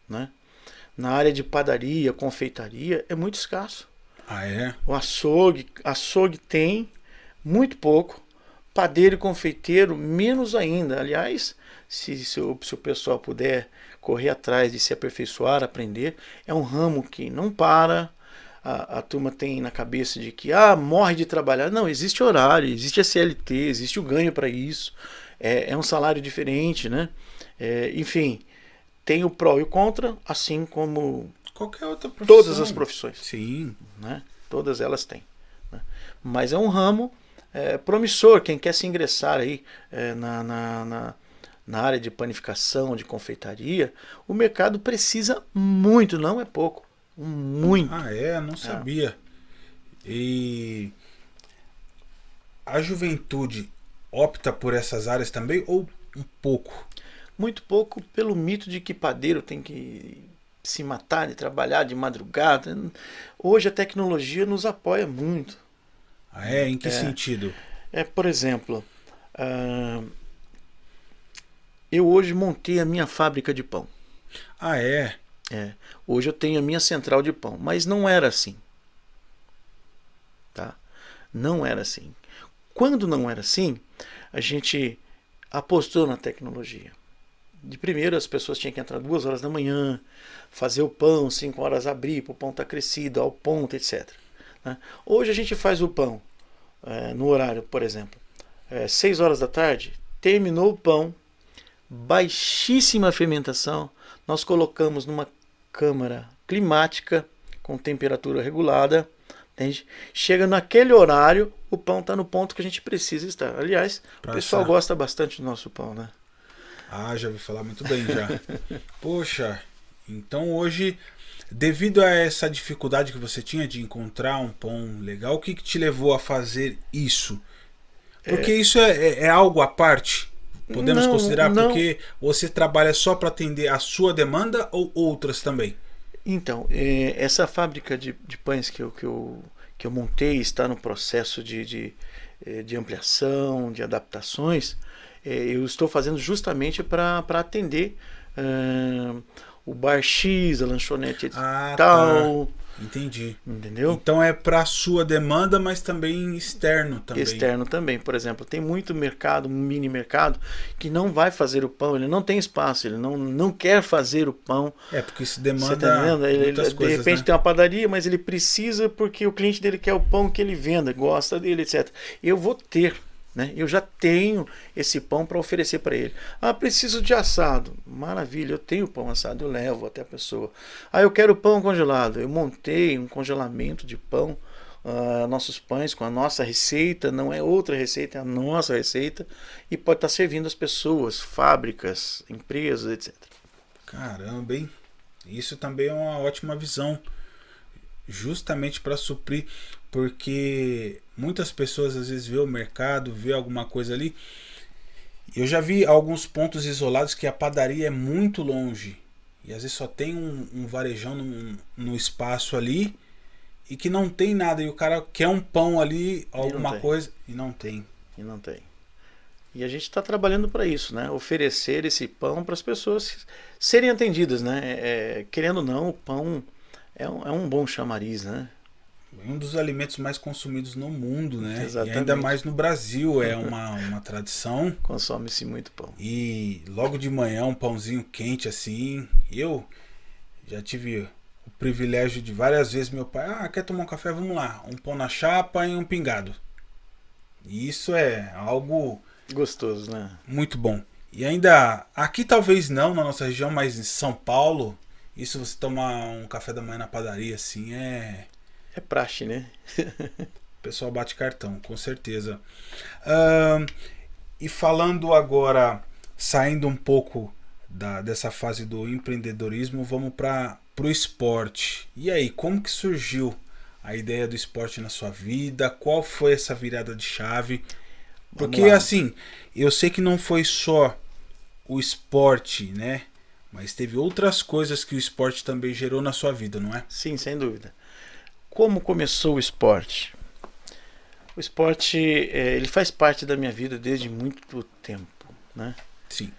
S2: né? Na área de padaria, confeitaria, é muito escasso.
S1: Ah, é?
S2: O açougue tem muito pouco, padeiro e confeiteiro menos ainda. Aliás, se o pessoal puder correr atrás de se aperfeiçoar, aprender, é um ramo que não para. A turma tem na cabeça de que morre de trabalhar. Não, existe horário, existe a CLT, existe o ganho para isso. É um salário diferente, né? Enfim, tem o pró e o contra, assim como
S1: qualquer outra profissão.
S2: Todas as profissões.
S1: Sim.
S2: Né? Todas elas têm. Né? Mas é um ramo promissor. Quem quer se ingressar aí na área de panificação, de confeitaria, o mercado precisa muito, não é pouco, muito.
S1: Ah, é? Não sabia. E a juventude opta por essas áreas também ou um pouco?
S2: Muito pouco pelo mito de que padeiro tem que se matar de trabalhar de madrugada. Hoje a tecnologia nos apoia muito.
S1: Ah, é? Em que sentido?
S2: Por exemplo, eu hoje montei a minha fábrica de pão.
S1: Ah, é?
S2: Hoje eu tenho a minha central de pão, mas não era assim. Tá? Não era assim. Quando não era assim, a gente apostou na tecnologia. De primeiro as pessoas tinham que entrar 2 horas da manhã, fazer o pão, 5 horas abrir, para o pão estar crescido, ao ponto, etc. Né? Hoje a gente faz o pão no horário, por exemplo, 6 horas da tarde, terminou o pão, baixíssima fermentação, nós colocamos numa câmara climática com temperatura regulada, entende? Chega naquele horário, o pão está no ponto que a gente precisa estar. Aliás, o pessoal gosta bastante do nosso pão, né?
S1: Ah, já ouvi falar muito bem já. Poxa, então hoje, devido a essa dificuldade que você tinha de encontrar um pão legal, o que te levou a fazer isso? Porque isso é algo à parte? Podemos considerar?
S2: Não.
S1: Porque você trabalha só para atender a sua demanda ou outras também?
S2: Então, essa fábrica de pães que eu montei está no processo de ampliação, de adaptações. Eu estou fazendo justamente para atender o bar X, a lanchonete tal.
S1: Tá. Entendi.
S2: Entendeu?
S1: Então é para sua demanda, mas também externo também.
S2: Externo também. Por exemplo, tem muito mercado, um mini mercado, que não vai fazer o pão, ele não tem espaço, ele não quer fazer o pão.
S1: Porque isso demanda
S2: muitas
S1: coisas,
S2: de repente,
S1: né?
S2: tem uma padaria, mas ele precisa porque o cliente dele quer o pão que ele venda, gosta dele, etc. Eu vou ter, né? Eu já tenho esse pão para oferecer para ele. Ah, preciso de assado. Maravilha, eu tenho pão assado, eu levo até a pessoa. Ah, eu quero pão congelado. Eu montei um congelamento de pão, nossos pães com a nossa receita, não é outra receita, é a nossa receita, e pode estar servindo as pessoas, fábricas, empresas, etc.
S1: Caramba, hein? Isso também é uma ótima visão, justamente para suprir, porque muitas pessoas às vezes vê o mercado, vê alguma coisa ali. Eu já vi alguns pontos isolados que a padaria é muito longe e às vezes só tem um varejão no espaço ali e que não tem nada, e o cara quer um pão ali, alguma coisa, e não tem.
S2: E a gente está trabalhando para isso, né? Oferecer esse pão para as pessoas serem atendidas, né? Querendo ou não, o pão é um bom chamariz, né?
S1: Um dos alimentos mais consumidos no mundo, né?
S2: Exatamente.
S1: E ainda mais no Brasil, é uma tradição.
S2: Consome-se muito pão.
S1: E logo de manhã um pãozinho quente assim. Eu já tive o privilégio de várias vezes meu pai, quer tomar um café? Vamos lá. Um pão na chapa e um pingado. E isso é algo
S2: gostoso, né?
S1: Muito bom. E ainda, aqui talvez não na nossa região, mas em São Paulo, isso você tomar um café da manhã na padaria assim é
S2: praxe, né?
S1: O pessoal bate cartão, com certeza. E falando agora, saindo um pouco dessa fase do empreendedorismo, vamos para o esporte. E aí, como que surgiu a ideia do esporte na sua vida? Qual foi essa virada de chave? Porque assim, eu sei que não foi só o esporte, né? Mas teve outras coisas que o esporte também gerou na sua vida, não é?
S2: Sim, sem dúvida. Como começou o esporte? O esporte, ele faz parte da minha vida desde muito tempo, né?
S1: Sim.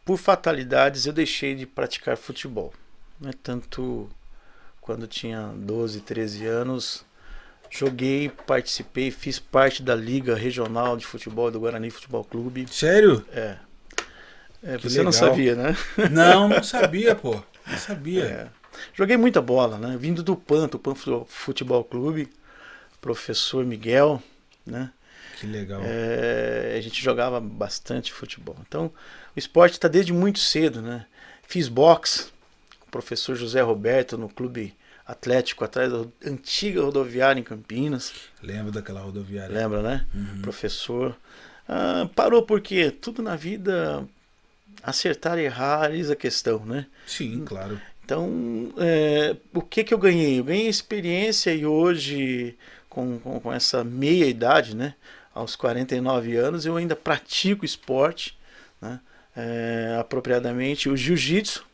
S2: Por fatalidades eu deixei de praticar futebol, né? Tanto quando tinha 12, 13 anos, joguei, participei, fiz parte da Liga Regional de Futebol do Guarani Futebol Clube.
S1: Sério?
S2: Você legal. Não sabia, né?
S1: Não sabia, pô. Não sabia.
S2: Joguei muita bola, né? Vindo do PAN Futebol Clube, professor Miguel, né?
S1: Que legal.
S2: A gente jogava bastante futebol. Então, o esporte está desde muito cedo, né? Fiz boxe com o professor José Roberto no Clube Atlético, atrás da antiga rodoviária em Campinas.
S1: Lembro daquela rodoviária.
S2: Lembra, né?
S1: Uhum.
S2: Professor. Parou porque tudo na vida, acertar e errar, eis a questão, né?
S1: Sim, claro.
S2: Então, o que eu ganhei? Eu ganhei experiência e hoje, com essa meia idade, né? Aos 49 anos, eu ainda pratico esporte, né? Apropriadamente o jiu-jitsu,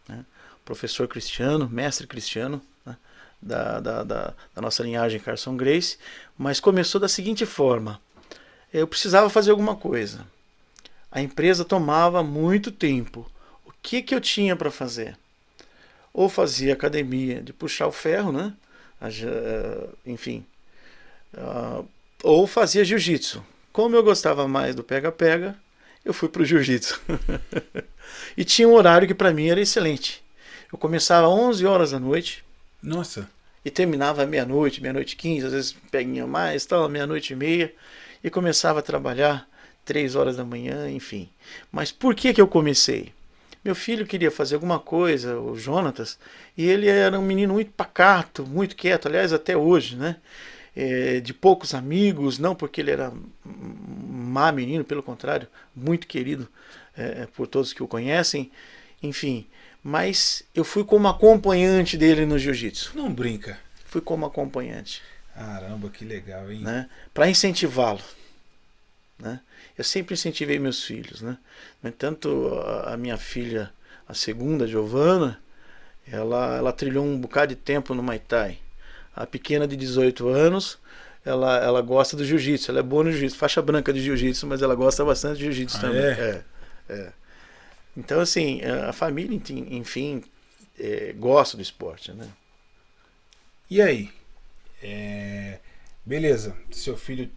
S2: né? Professor Cristiano, mestre Cristiano, né? Da nossa linhagem Carson Gracie, mas começou da seguinte forma: eu precisava fazer alguma coisa. A empresa tomava muito tempo. O que eu tinha para fazer? Ou fazia academia de puxar o ferro, né? Enfim. Ou fazia jiu-jitsu. Como eu gostava mais do pega-pega, eu fui para o jiu-jitsu. E tinha um horário que para mim era excelente. Eu começava às 11 horas da noite.
S1: Nossa.
S2: E terminava meia-noite, meia-noite e 15, às vezes peguinha mais, tal, meia-noite e meia. E começava a trabalhar 3 horas da manhã, enfim. Mas por que eu comecei? Meu filho queria fazer alguma coisa, o Jonatas, e ele era um menino muito pacato, muito quieto, aliás, até hoje, né? De poucos amigos, não porque ele era má menino, pelo contrário, muito querido por todos que o conhecem, enfim. Mas eu fui como acompanhante dele no jiu-jitsu.
S1: Não brinca.
S2: Fui como acompanhante.
S1: Caramba, que legal, hein?
S2: Né? Para incentivá-lo. Né? Eu sempre incentivei meus filhos. Né? No entanto, a minha filha, a segunda, Giovana, ela trilhou um bocado de tempo no Muay Thai. A pequena de 18 anos, ela gosta do jiu-jitsu. Ela é boa no jiu-jitsu, faixa branca de jiu-jitsu, mas ela gosta bastante de jiu-jitsu também. É. Então, assim, a família, enfim, gosta do esporte, né?
S1: E aí? Beleza, seu filho,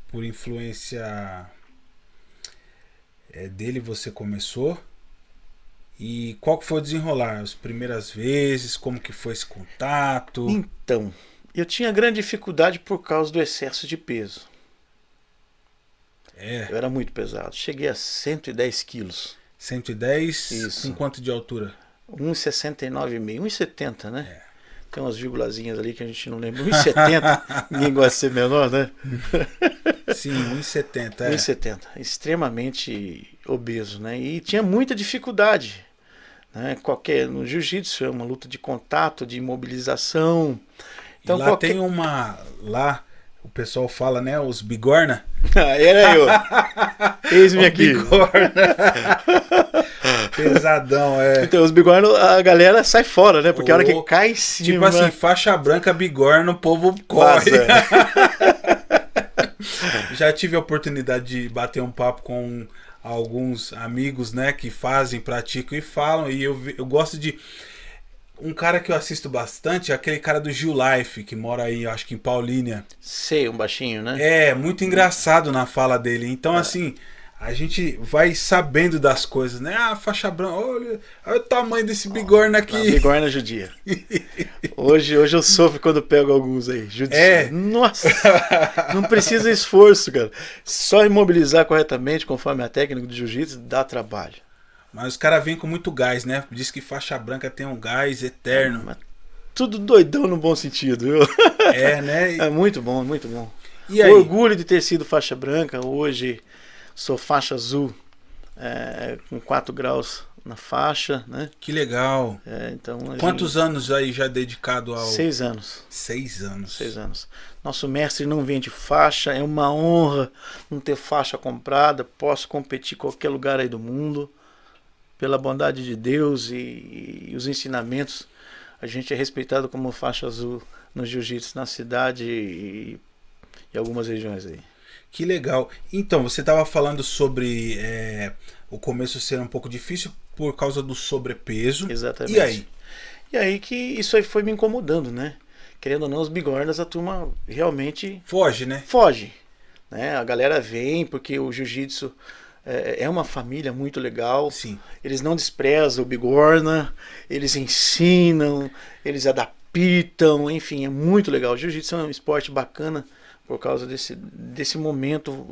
S1: por influência dele, você começou. E qual que foi o desenrolar? As primeiras vezes, como que foi esse contato?
S2: Então, eu tinha grande dificuldade por causa do excesso de peso. Eu era muito pesado. Cheguei a 110 quilos.
S1: 110?
S2: Isso.
S1: Com quanto de altura?
S2: 1,69,5, 1,70, né? Tem umas vírgulazinhas ali que a gente não lembra. 1,70, ninguém gosta de ser menor, né?
S1: Sim, 1,70.
S2: 1,70, extremamente obeso, né? E tinha muita dificuldade. Né? No jiu-jitsu é uma luta de contato, de imobilização.
S1: Então, lá tem uma... Lá o pessoal fala, né? Os bigorna.
S2: Era eu. Eis-me aqui.
S1: Bigorna. Pesadão,
S2: Então, os bigorna, a galera sai fora, né? Porque a hora que cai em cima...
S1: Tipo assim, faixa branca, bigorna, o povo corre. Já tive a oportunidade de bater um papo com alguns amigos, né? Que fazem, praticam e falam. E eu gosto de... Um cara que eu assisto bastante é aquele cara do Gil Life, que mora aí, acho que em Paulínia.
S2: Sei, um baixinho, né?
S1: Muito engraçado na fala dele. Então, assim, a gente vai sabendo das coisas, né? Faixa branca, olha o tamanho desse bigorna aqui.
S2: Bigorna judia. Hoje eu sofro quando pego alguns aí. Judia. Nossa! Não precisa esforço, cara. Só imobilizar corretamente, conforme a técnica do jiu-jitsu, dá trabalho.
S1: Mas os caras vêm com muito gás, né? Diz que faixa branca tem um gás eterno.
S2: Mas tudo doidão no bom sentido, viu?
S1: Né?
S2: É muito bom, muito bom.
S1: E aí?
S2: Orgulho de ter sido faixa branca. Hoje sou faixa azul, com 4 graus na faixa, né?
S1: Que legal.
S2: Então,
S1: Quantos anos aí já dedicado ao...
S2: 6 anos.
S1: 6 anos.
S2: 6 anos. Nosso mestre não vende faixa, é uma honra não ter faixa comprada. Posso competir em qualquer lugar aí do mundo. Pela bondade de Deus e os ensinamentos, a gente é respeitado como faixa azul no jiu-jitsu na cidade e algumas regiões aí.
S1: Que legal. Então, você estava falando sobre o começo ser um pouco difícil por causa do sobrepeso.
S2: Exatamente.
S1: E aí?
S2: E aí que isso aí foi me incomodando, né? Querendo ou não, os bigornas, a turma realmente...
S1: Foge, né?
S2: Foge. Né? A galera vem porque o jiu-jitsu... É uma família muito legal.
S1: Sim.
S2: Eles não desprezam o bigorna, eles ensinam, eles adaptam, enfim, é muito legal. O jiu-jitsu é um esporte bacana por causa desse momento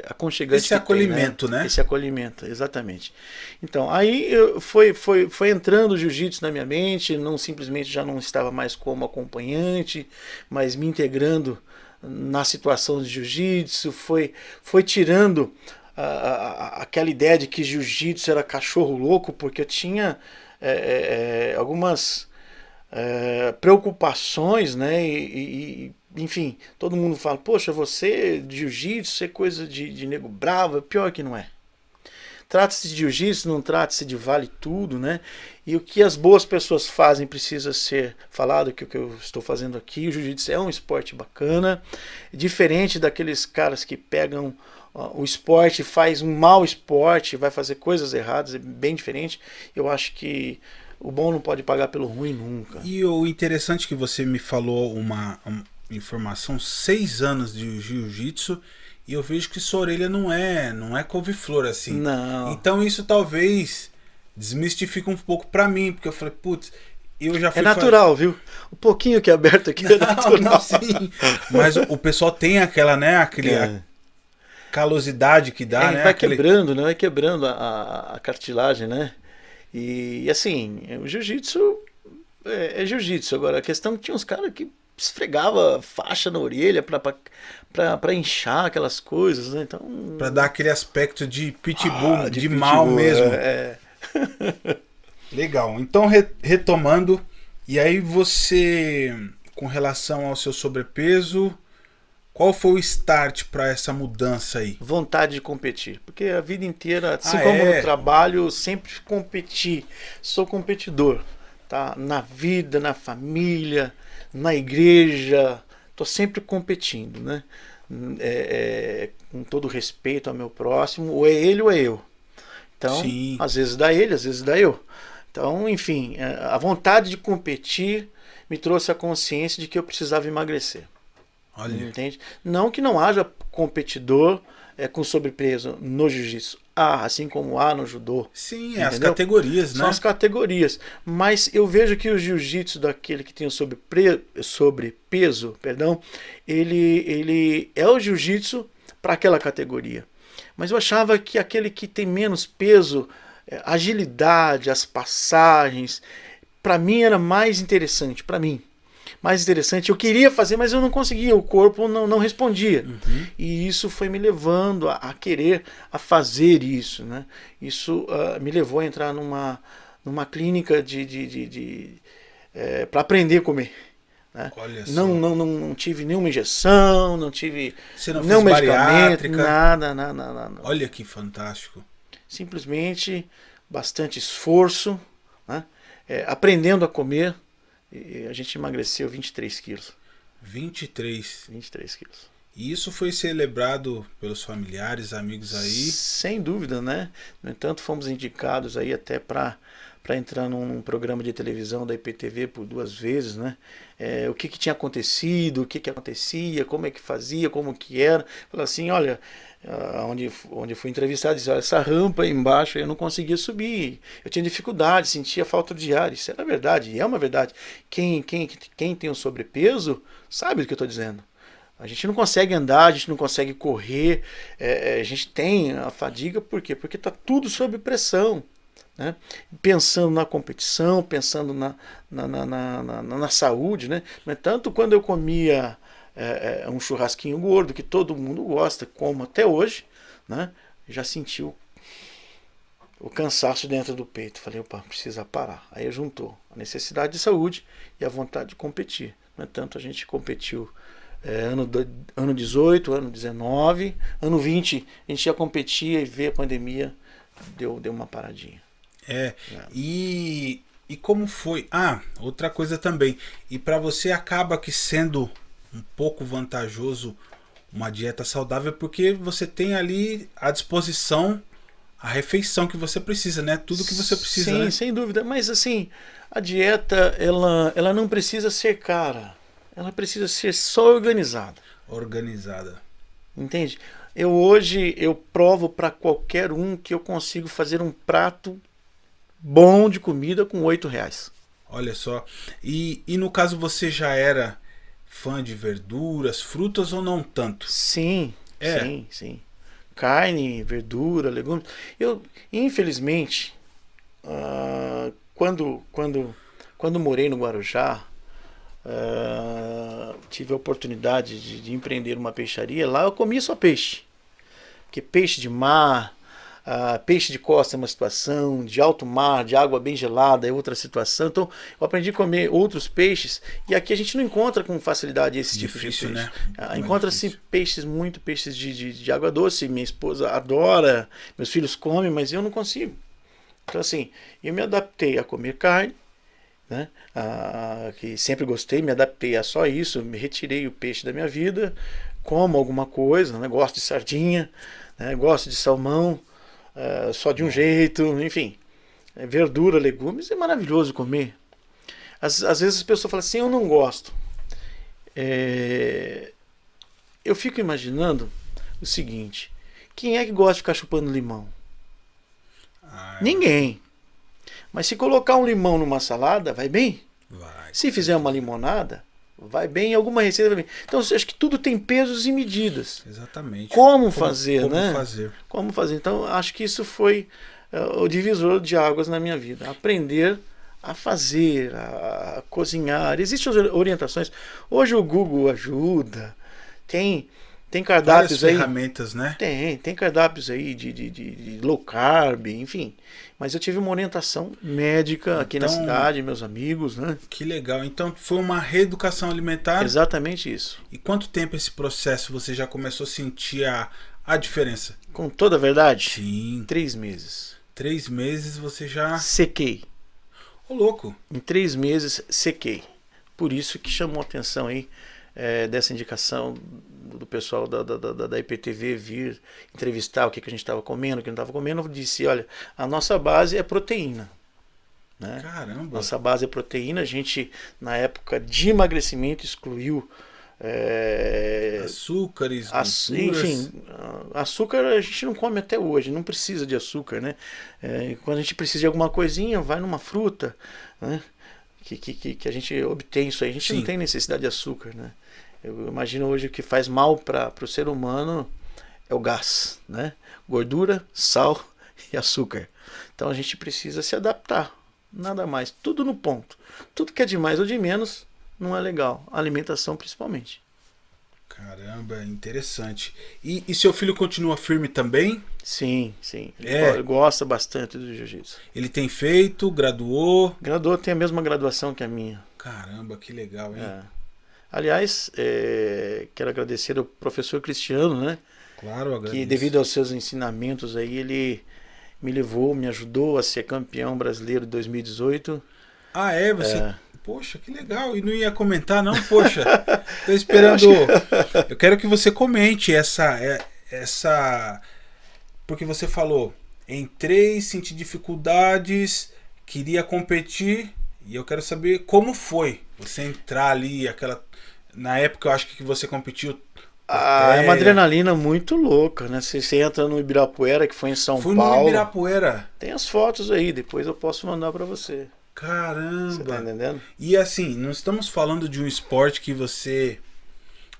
S2: aconchegante.
S1: Esse acolhimento,
S2: tem, né?
S1: né?
S2: Esse acolhimento, exatamente. Então, aí foi entrando o jiu-jitsu na minha mente, não simplesmente já não estava mais como acompanhante, mas me integrando na situação de jiu-jitsu, foi tirando aquela ideia de que jiu-jitsu era cachorro louco, porque eu tinha algumas preocupações, né? Enfim, todo mundo fala, poxa, você de jiu-jitsu é coisa de nego bravo. Pior que não é. Trata-se de jiu-jitsu, não trata-se de vale tudo, né? E o que as boas pessoas fazem precisa ser falado, que o que eu estou fazendo aqui. O jiu-jitsu é um esporte bacana, diferente daqueles caras que pegam o esporte, faz um mau esporte, vai fazer coisas erradas, é bem diferente. Eu acho que o bom não pode pagar pelo ruim nunca.
S1: E o interessante que você me falou uma informação, 6 anos de jiu-jitsu, e eu vejo que sua orelha não é couve-flor assim.
S2: Não.
S1: Então isso talvez desmistifica um pouco pra mim, porque eu falei, putz, eu já fui...
S2: É natural, viu? O pouquinho que é aberto aqui é natural.
S1: Não, sim. Mas o pessoal tem aquela, né, a calosidade que dá, né?
S2: Vai quebrando, né? Vai quebrando a cartilagem, né? E assim, o jiu-jitsu é jiu-jitsu. Agora, a questão é que tinha uns caras que esfregava faixa na orelha pra inchar aquelas coisas, né? Então,
S1: pra dar aquele aspecto de pitbull, de mal mesmo. Legal. Então, retomando, e aí você, com relação ao seu sobrepeso, qual foi o start para essa mudança aí?
S2: Vontade de competir. Porque a vida inteira, assim como no trabalho, eu sempre competi. Sou competidor. Tá? Na vida, na família, na igreja. Estou sempre competindo. Né? Com todo respeito ao meu próximo. Ou é ele ou é eu. Então, sim, às vezes dá ele, às vezes dá eu. Então, enfim, a vontade de competir me trouxe a consciência de que eu precisava emagrecer.
S1: Olha.
S2: Entende? Não que não haja competidor com sobrepeso no jiu-jitsu. Assim como há no judô.
S1: Sim, entendeu? As categorias, né?
S2: São as categorias. Mas eu vejo que o jiu-jitsu daquele que tem o sobrepeso, ele é o jiu-jitsu para aquela categoria. Mas eu achava que aquele que tem menos peso, agilidade, as passagens, para mim era mais interessante, para mim. Mais interessante, eu queria fazer, mas eu não conseguia, o corpo não respondia.
S1: Uhum.
S2: E isso foi me levando a querer a fazer isso, né? Isso me levou a entrar numa clínica para aprender a comer. Né?
S1: Olha só.
S2: Não tive nenhuma injeção, não tive
S1: nenhum
S2: medicamento, nada.
S1: Olha que fantástico.
S2: Simplesmente bastante esforço, né? Aprendendo a comer. E a gente emagreceu 23 quilos.
S1: 23
S2: quilos.
S1: E isso foi celebrado pelos familiares, amigos aí?
S2: Sem dúvida, né? No entanto, fomos indicados aí até para entrar num programa de televisão da IPTV por 2 vezes, né? O que tinha acontecido, o que acontecia, como é que fazia, como que era. Falei assim, olha, onde fui entrevistado, disse, olha, essa rampa aí embaixo eu não conseguia subir, eu tinha dificuldade, sentia falta de ar. Isso era verdade, e é uma verdade. Quem tem um sobrepeso sabe do que eu estou dizendo. A gente não consegue andar, a gente não consegue correr, a gente tem a fadiga, por quê? Porque está tudo sob pressão. Né? Pensando na competição, pensando na saúde, né? Mas tanto quando eu comia um churrasquinho gordo, que todo mundo gosta, como até hoje, né? Já senti o cansaço dentro do peito. Falei, opa, precisa parar. Aí juntou a necessidade de saúde e a vontade de competir. No entanto, a gente competiu ano 18, ano 19, ano 20, a gente já competia e veio a pandemia, deu uma paradinha.
S1: E como foi? Outra coisa também. E para você acaba que sendo um pouco vantajoso uma dieta saudável, porque você tem ali à disposição a refeição que você precisa, né? Tudo que você precisa.
S2: Sim,
S1: né?
S2: Sem dúvida. Mas assim, a dieta ela não precisa ser cara. Ela precisa ser só organizada. Entende? Hoje eu provo para qualquer um que eu consigo fazer um prato bom de comida com R$8.
S1: Olha só. E no caso você já era fã de verduras, frutas ou não tanto?
S2: Sim. Carne, verdura, legumes. Eu, infelizmente, quando morei no Guarujá, tive a oportunidade de empreender uma peixaria. Lá eu comia só peixe. Porque peixe de mar, peixe de costa é uma situação, de alto mar, de água bem gelada é outra situação. Então eu aprendi a comer outros peixes e aqui a gente não encontra com facilidade esse
S1: Difícil,
S2: tipo de peixe.
S1: né?
S2: Encontra-se peixes, muito peixes de água doce. Minha esposa adora, meus filhos comem, mas eu não consigo. Então assim, eu me adaptei a comer carne, né? Que sempre gostei, me adaptei a só isso, me retirei o peixe da minha vida, como alguma coisa, né? Gosto de sardinha, né? Gosto de salmão, só de um jeito, enfim. Verdura, legumes, é maravilhoso comer. Às vezes as pessoas falam assim, eu não gosto. Eu fico imaginando o seguinte, quem é que gosta de ficar chupando limão? Ninguém. Mas se colocar um limão numa salada, vai bem?
S1: Vai.
S2: Se fizer uma limonada, vai bem. Em alguma receita vai bem. Então, eu acho que tudo tem pesos e medidas.
S1: Exatamente.
S2: Como fazer,
S1: como
S2: né?
S1: fazer.
S2: Como fazer. Então, acho que isso foi o divisor de águas na minha vida. Aprender a fazer, a cozinhar. Existem as orientações. Hoje o Google ajuda. Tem cardápios
S1: várias
S2: aí.
S1: Ferramentas, né?
S2: Tem cardápios aí de low carb, enfim. Mas eu tive uma orientação médica aqui na cidade, meus amigos, né?
S1: Que legal. Então foi uma reeducação alimentar.
S2: Exatamente isso.
S1: E quanto tempo esse processo você já começou a sentir a diferença?
S2: Com toda a verdade?
S1: Sim.
S2: 3 meses.
S1: 3 meses você já...
S2: Sequei.
S1: Ô, louco.
S2: Em 3 meses, sequei. Por isso que chamou a atenção aí dessa indicação do pessoal da IPTV vir entrevistar o que a gente estava comendo, o que não estava comendo. Eu disse, olha, a nossa base é proteína. Né?
S1: Caramba.
S2: Nossa base é proteína. A gente, na época de emagrecimento, excluiu
S1: açúcares,
S2: enfim, açúcar a gente não come até hoje, não precisa de açúcar, né? Quando a gente precisa de alguma coisinha, vai numa fruta, né? Que a gente obtém isso aí. A gente
S1: Sim.
S2: não tem necessidade de açúcar, né? Eu imagino hoje o que faz mal para o ser humano é o gás, né? Gordura, sal e açúcar. Então a gente precisa se adaptar, nada mais. Tudo no ponto. Tudo que é de mais ou de menos não é legal. A alimentação principalmente.
S1: Caramba, interessante. E seu filho continua firme também?
S2: Sim. Ele gosta bastante do jiu-jitsu.
S1: Ele tem feito, graduou?
S2: Graduou, tem a mesma graduação que a minha.
S1: Caramba, que legal, hein?
S2: Aliás, quero agradecer ao professor Cristiano, né?
S1: Claro, eu agradeço.
S2: Que devido aos seus ensinamentos aí, ele me levou, me ajudou a ser campeão brasileiro de 2018.
S1: Ah, você... Poxa, que legal. E não ia comentar, não? Poxa, tô esperando. Eu quero que você comente essa... Porque você falou, entrei, senti dificuldades, queria competir, e eu quero saber como foi você entrar ali, na época eu acho que você competiu.
S2: É uma adrenalina muito louca, né? Você entra no Ibirapuera, que foi em São Paulo.
S1: Fui no Ibirapuera.
S2: Tem as fotos aí, depois eu posso mandar pra você.
S1: Caramba.
S2: Você tá entendendo?
S1: E assim, não estamos falando de um esporte que você...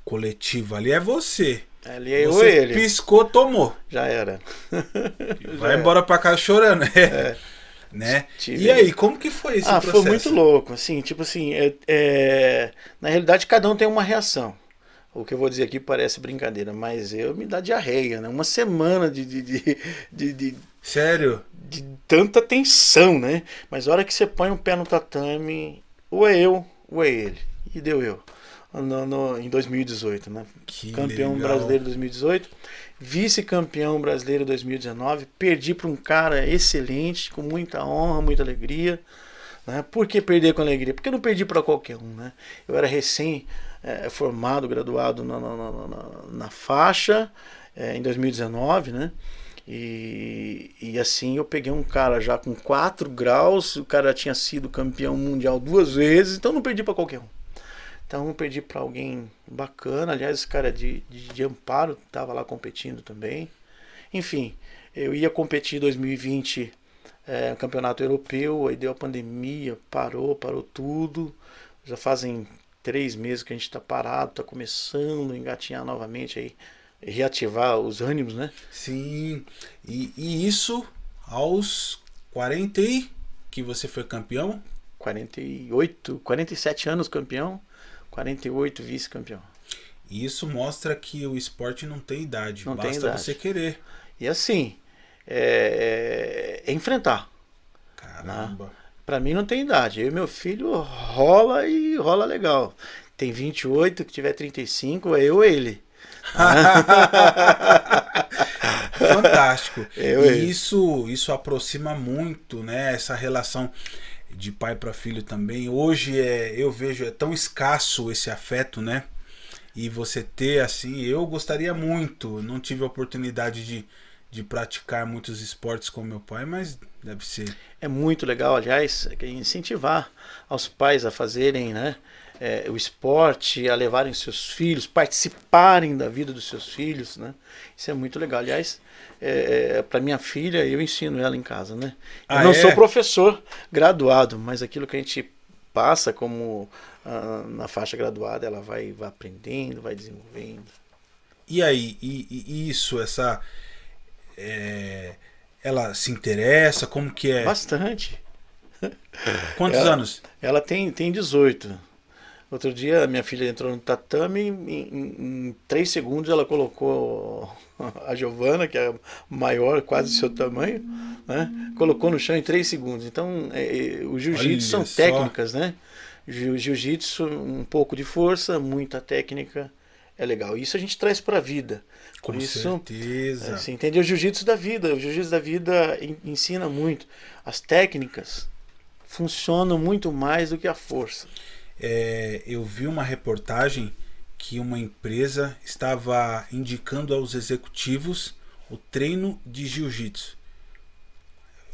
S1: coletivo, ali é você.
S2: Ali é eu
S1: você
S2: ou ele.
S1: Piscou, tomou.
S2: Já era.
S1: Vai embora pra casa chorando. Né? E aí, como que foi esse processo?
S2: Foi muito louco, assim, tipo assim, na realidade cada um tem uma reação. O que eu vou dizer aqui parece brincadeira, mas eu me dá diarreia, né? Uma semana de
S1: Sério?
S2: De tanta tensão, né? Mas a hora que você põe um pé no tatame, ou é eu, ou é ele. E deu eu. Em 2018, né?
S1: Que
S2: campeão
S1: legal.
S2: brasileiro 2018, vice-campeão brasileiro 2019, perdi para um cara excelente, com muita honra, muita alegria, né? Por que perder com alegria? Porque eu não perdi para qualquer um, né? Eu era recém formado, graduado na faixa em 2019, né? E assim eu peguei um cara já com 4 graus, o cara tinha sido campeão mundial 2 vezes, então não perdi para qualquer um. Então eu perdi para alguém bacana. Aliás, esse cara de Amparo estava lá competindo também. Enfim, eu ia competir em 2020 campeonato europeu, aí deu a pandemia, parou tudo. Já fazem 3 meses que a gente está parado, está começando a engatinhar novamente aí, reativar os ânimos, né?
S1: Sim, e isso aos 40 que você foi campeão?
S2: 47 anos campeão. 48 vice-campeão.
S1: E isso mostra que o esporte não tem idade,
S2: Não tem
S1: basta
S2: idade.
S1: você querer.
S2: E assim, é enfrentar.
S1: Caramba.
S2: Pra mim não tem idade. Eu e meu filho rola e rola legal. Tem 28, que tiver 35, é eu ou ele.
S1: Fantástico.
S2: Eu
S1: E
S2: ele.
S1: isso aproxima muito, né? Essa relação de pai para filho também. Hoje eu vejo tão escasso esse afeto, né? E você ter assim, eu gostaria muito, não tive a oportunidade de praticar muitos esportes com meu pai, mas deve ser.
S2: É muito legal, aliás, incentivar aos pais a fazerem, né, o esporte, a levarem seus filhos, participarem da vida dos seus filhos, né? Isso é muito legal. Aliás, para minha filha, eu ensino ela em casa, né? Eu
S1: Ah,
S2: não sou
S1: é?
S2: professor graduado, mas aquilo que a gente passa como na faixa graduada, ela vai aprendendo, vai desenvolvendo.
S1: E aí, e isso, essa. Ela se interessa? Como que é?
S2: Bastante.
S1: Quantos
S2: Ela,
S1: anos?
S2: ela tem 18. Outro dia minha filha entrou no tatame e em 3 segundos ela colocou a Giovana, que é maior, quase do seu tamanho, né? Colocou no chão em 3 segundos. Então, o jiu-jitsu são
S1: Olha só.
S2: técnicas, né? Jiu-jitsu, um pouco de força, muita técnica, é legal. Isso a gente traz para a vida. Por
S1: Com
S2: isso,
S1: certeza.
S2: você entende o jiu-jitsu da vida. O jiu-jitsu da vida ensina muito. As técnicas funcionam muito mais do que a força.
S1: Eu vi uma reportagem que uma empresa estava indicando aos executivos o treino de jiu-jitsu.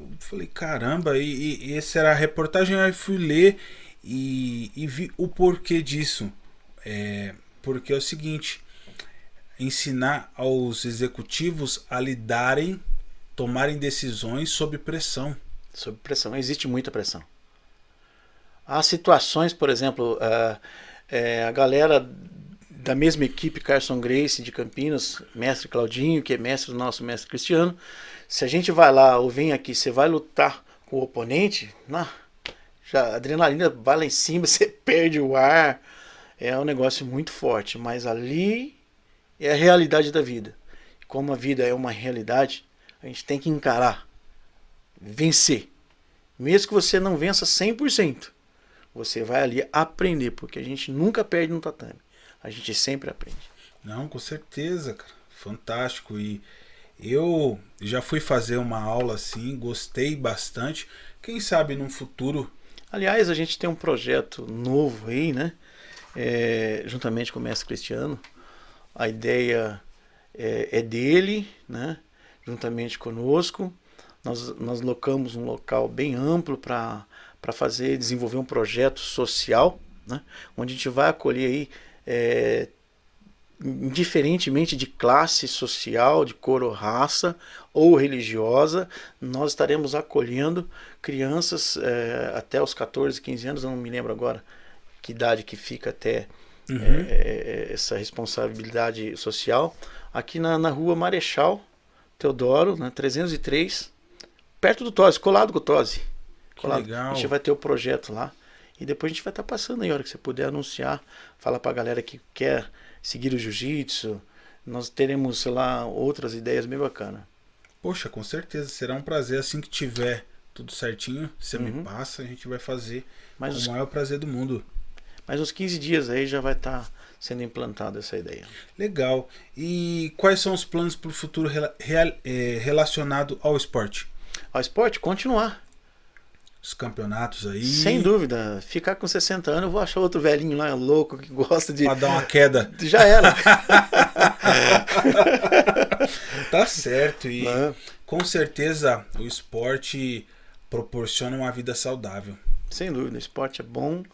S1: Eu falei, caramba, e essa era a reportagem, aí fui ler e vi o porquê disso. Porque é o seguinte, ensinar aos executivos a lidarem, tomarem decisões sob pressão.
S2: Sob pressão, existe muita pressão. Há situações, por exemplo, a galera da mesma equipe, Carson Gracie de Campinas, mestre Claudinho, que é mestre do nosso mestre Cristiano, se a gente vai lá ou vem aqui, você vai lutar com o oponente, já a adrenalina vai lá em cima, você perde o ar, é um negócio muito forte, mas ali é a realidade da vida. Como a vida é uma realidade, a gente tem que encarar, vencer. Mesmo que você não vença 100%, você vai ali aprender, porque a gente nunca perde no tatame. A gente sempre aprende.
S1: Não, com certeza, cara. Fantástico. E eu já fui fazer uma aula assim, gostei bastante. Quem sabe num futuro.
S2: Aliás, a gente tem um projeto novo aí, né? Juntamente com o mestre Cristiano. A ideia é dele, né? Juntamente conosco. Nós locamos um local bem amplo para desenvolver um projeto social, né? Onde a gente vai acolher aí, indiferentemente de classe social, de cor ou raça ou religiosa, nós estaremos acolhendo crianças até os 14, 15 anos, eu não me lembro agora que idade que fica até essa responsabilidade social, aqui na rua Marechal Teodoro, né, 303, perto do Tosi, colado com o Tosi.
S1: Legal.
S2: A gente vai ter o projeto lá. E depois a gente vai estar passando aí, a hora que você puder anunciar, falar pra galera que quer seguir o jiu-jitsu. Nós teremos, sei lá, outras ideias bem bacanas.
S1: Poxa, com certeza. Será um prazer assim que tiver tudo certinho. Você me passa, a gente vai fazer com o maior prazer do mundo.
S2: Mas uns 15 dias aí já vai estar sendo implantada essa ideia.
S1: Legal. E quais são os planos para o futuro relacionado ao esporte?
S2: Ao esporte, continuar.
S1: Os campeonatos aí.
S2: Sem dúvida. Ficar com 60 anos, eu vou achar outro velhinho lá, louco, que gosta de...
S1: Pra dar uma queda.
S2: Já era.
S1: Tá certo. E com certeza o esporte proporciona uma vida saudável.
S2: Sem dúvida. O esporte é bom.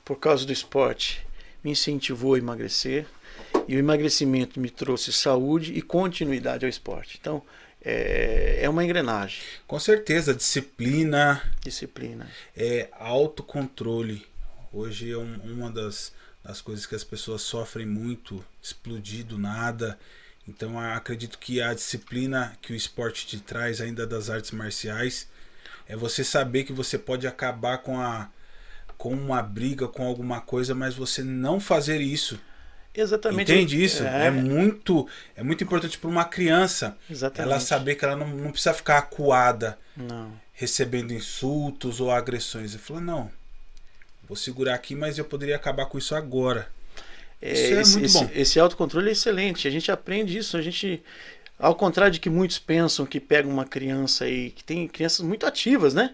S2: Por causa do esporte, me incentivou a emagrecer. E o emagrecimento me trouxe saúde e continuidade ao esporte. Então, é uma engrenagem.
S1: Com certeza, disciplina.
S2: Disciplina.
S1: Autocontrole. Hoje é uma das coisas que as pessoas sofrem muito, explodir do nada. Então acredito que a disciplina que o esporte te traz, ainda das artes marciais, é você saber que você pode acabar com com uma briga, com alguma coisa, mas você não fazer isso.
S2: Exatamente.
S1: Entende isso? É muito importante para uma criança.
S2: Exatamente.
S1: Ela saber que ela não precisa ficar acuada,
S2: Não.
S1: recebendo insultos ou agressões. Ele falou, não, vou segurar aqui, mas eu poderia acabar com isso agora. Isso é muito bom.
S2: Esse autocontrole é excelente. A gente aprende isso. Ao contrário de que muitos pensam que pega uma criança aí, que tem crianças muito ativas, né?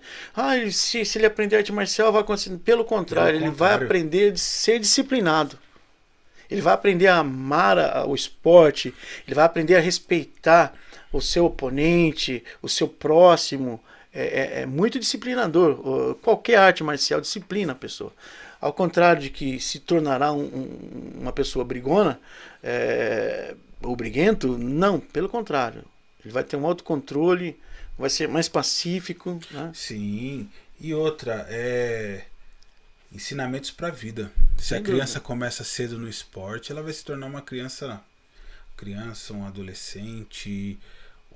S2: Se ele aprender arte marcial, vai acontecer. Pelo contrário, ele vai aprender a ser disciplinado. Ele vai aprender a amar o esporte, ele vai aprender a respeitar o seu oponente, o seu próximo. É muito disciplinador. Qualquer arte marcial disciplina a pessoa. Ao contrário de que se tornará uma pessoa brigona, ou briguento, não, pelo contrário. Ele vai ter um autocontrole, vai ser mais pacífico. Né?
S1: Sim, e outra, ensinamentos para a vida. Se a criança começa cedo no esporte, ela vai se tornar uma criança, um adolescente,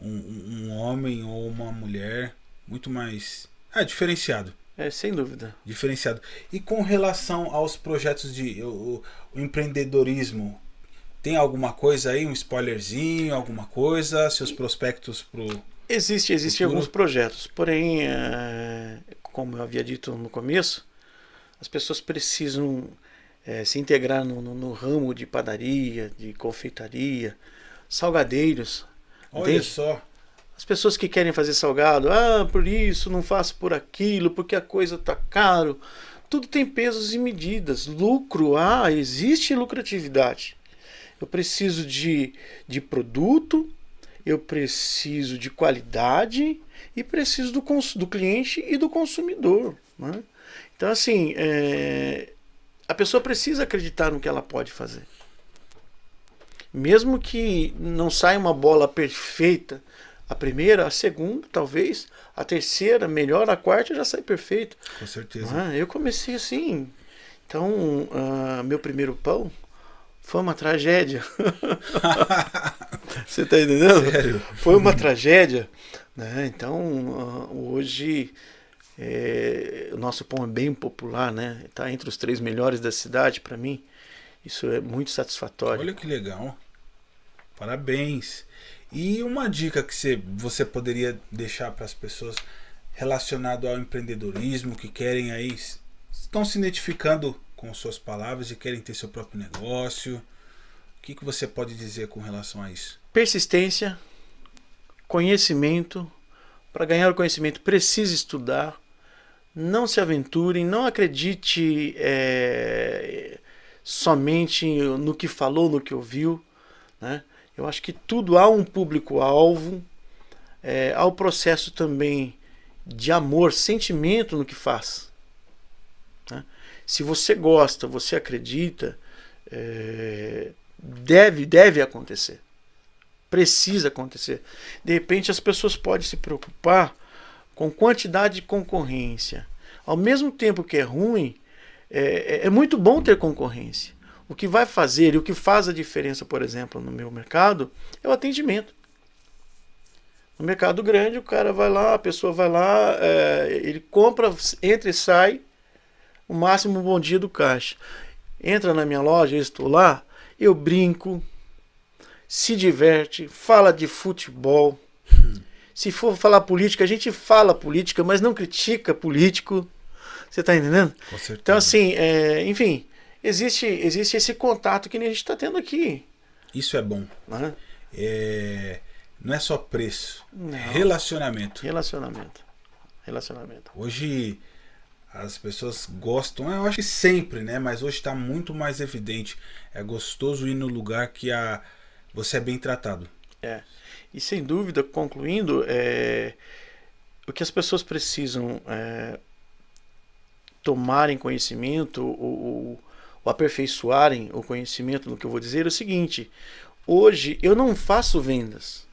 S1: um homem ou uma mulher muito mais diferenciado.
S2: Sem dúvida.
S1: Diferenciado. E com relação aos projetos o empreendedorismo, tem alguma coisa aí, um spoilerzinho, alguma coisa, seus prospectos pro
S2: Existem alguns projetos, porém, como eu havia dito no começo, as pessoas precisam se integrar no ramo de padaria, de confeitaria, salgadeiros.
S1: Olha
S2: entende?
S1: Só.
S2: As pessoas que querem fazer salgado, por isso, não faço por aquilo, porque a coisa tá caro. Tudo tem pesos e medidas. Lucro, existe lucratividade. Eu preciso de produto, eu preciso de qualidade e preciso do cliente e do consumidor. Né? Então, assim, a pessoa precisa acreditar no que ela pode fazer. Mesmo que não saia uma bola perfeita, a primeira, a segunda, talvez, a terceira, melhor, a quarta já sai perfeito.
S1: Com certeza.
S2: Eu comecei assim. Então, meu primeiro pão foi uma tragédia. Você tá entendendo?
S1: Sério?
S2: Foi uma tragédia. Né? Então, hoje, o nosso pão é bem popular, né? Está entre os 3 melhores da cidade, para mim. Isso é muito satisfatório.
S1: Olha que legal. Parabéns. E uma dica que você poderia deixar para as pessoas relacionado ao empreendedorismo, que querem aí, estão se identificando com suas palavras e querem ter seu próprio negócio. O que você pode dizer com relação a isso?
S2: Persistência, conhecimento. Para ganhar o conhecimento precisa estudar. Não se aventurem, não acredite somente no que falou, no que ouviu. Né? Eu acho que tudo há um público-alvo, há o processo também de amor, sentimento no que faz. Né? Se você gosta, você acredita, deve acontecer. Precisa acontecer. De repente as pessoas podem se preocupar com quantidade de concorrência. Ao mesmo tempo que é ruim, é muito bom ter concorrência. O que vai fazer e o que faz a diferença, por exemplo, no meu mercado, é o atendimento. No mercado grande, o cara vai lá, a pessoa vai lá, ele compra, entra e sai, o máximo bom dia do caixa. Entra na minha loja, eu estou lá, eu brinco, se diverte, fala de futebol. Se for falar política, a gente fala política, mas não critica político. Você está entendendo?
S1: Com certeza.
S2: Então, assim, enfim, existe esse contato que a gente está tendo aqui.
S1: Isso é bom.
S2: Né?
S1: Não é só preço,
S2: não.
S1: É relacionamento.
S2: Relacionamento.
S1: Hoje as pessoas gostam, eu acho que sempre, né? Mas hoje está muito mais evidente. É gostoso ir no lugar que você é bem tratado.
S2: E sem dúvida, concluindo, o que as pessoas precisam tomarem conhecimento ou aperfeiçoarem o conhecimento no que eu vou dizer é o seguinte: hoje eu não faço vendas,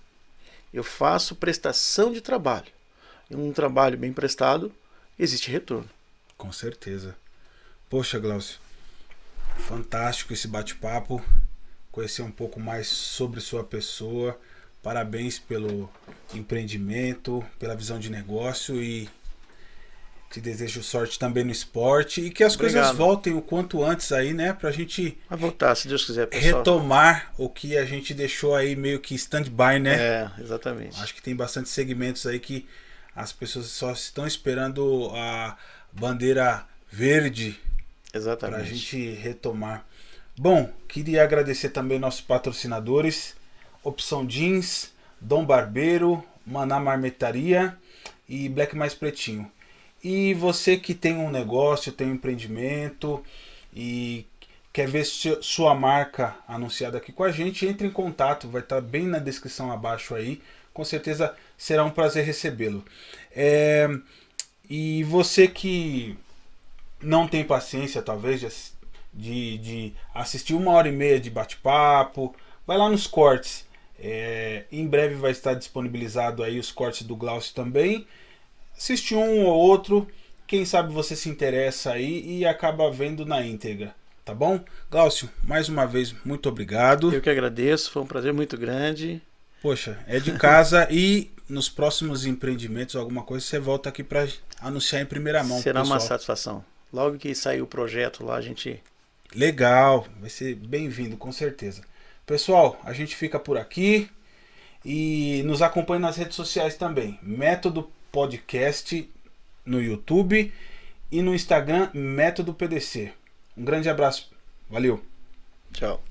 S2: eu faço prestação de trabalho. E um trabalho bem prestado, existe retorno.
S1: Com certeza. Poxa, Glaucio, fantástico esse bate-papo, conhecer um pouco mais sobre sua pessoa. Parabéns pelo empreendimento, pela visão de negócio e Te desejo sorte também no esporte e que as
S2: Obrigado.
S1: coisas voltem o quanto antes aí, né? Pra gente
S2: Vai voltar, se Deus quiser, pessoal.
S1: retomar o que a gente deixou aí meio que stand-by, né?
S2: É, exatamente.
S1: Acho que tem bastante segmentos aí que as pessoas só estão esperando a bandeira verde pra
S2: Exatamente.
S1: gente retomar. Bom, queria agradecer também nossos patrocinadores, Opção Jeans, Dom Barbeiro, Maná Marmetaria e Black Mais Pretinho. E você que tem um negócio, tem um empreendimento e quer ver sua marca anunciada aqui com a gente, entre em contato, vai estar bem na descrição abaixo aí. Com certeza será um prazer recebê-lo. E você que não tem paciência, talvez, de assistir 1h30 de bate-papo, vai lá nos cortes. Em breve vai estar disponibilizado aí os cortes do Glaucio também. Assiste um ou outro, quem sabe você se interessa aí e acaba vendo na íntegra, tá bom? Glaucio, mais uma vez, muito obrigado.
S2: Eu que agradeço, foi um prazer muito grande.
S1: Poxa, é de casa e nos próximos empreendimentos, alguma coisa, você volta aqui para anunciar em primeira mão.
S2: Será
S1: pessoal.
S2: uma satisfação. Logo que sair o projeto lá, a gente...
S1: Legal, vai ser bem-vindo, com certeza. Pessoal, a gente fica por aqui e nos acompanhe nas redes sociais também. Método Podcast no YouTube e no Instagram, Método PDC. Um grande abraço. Valeu.
S2: Tchau.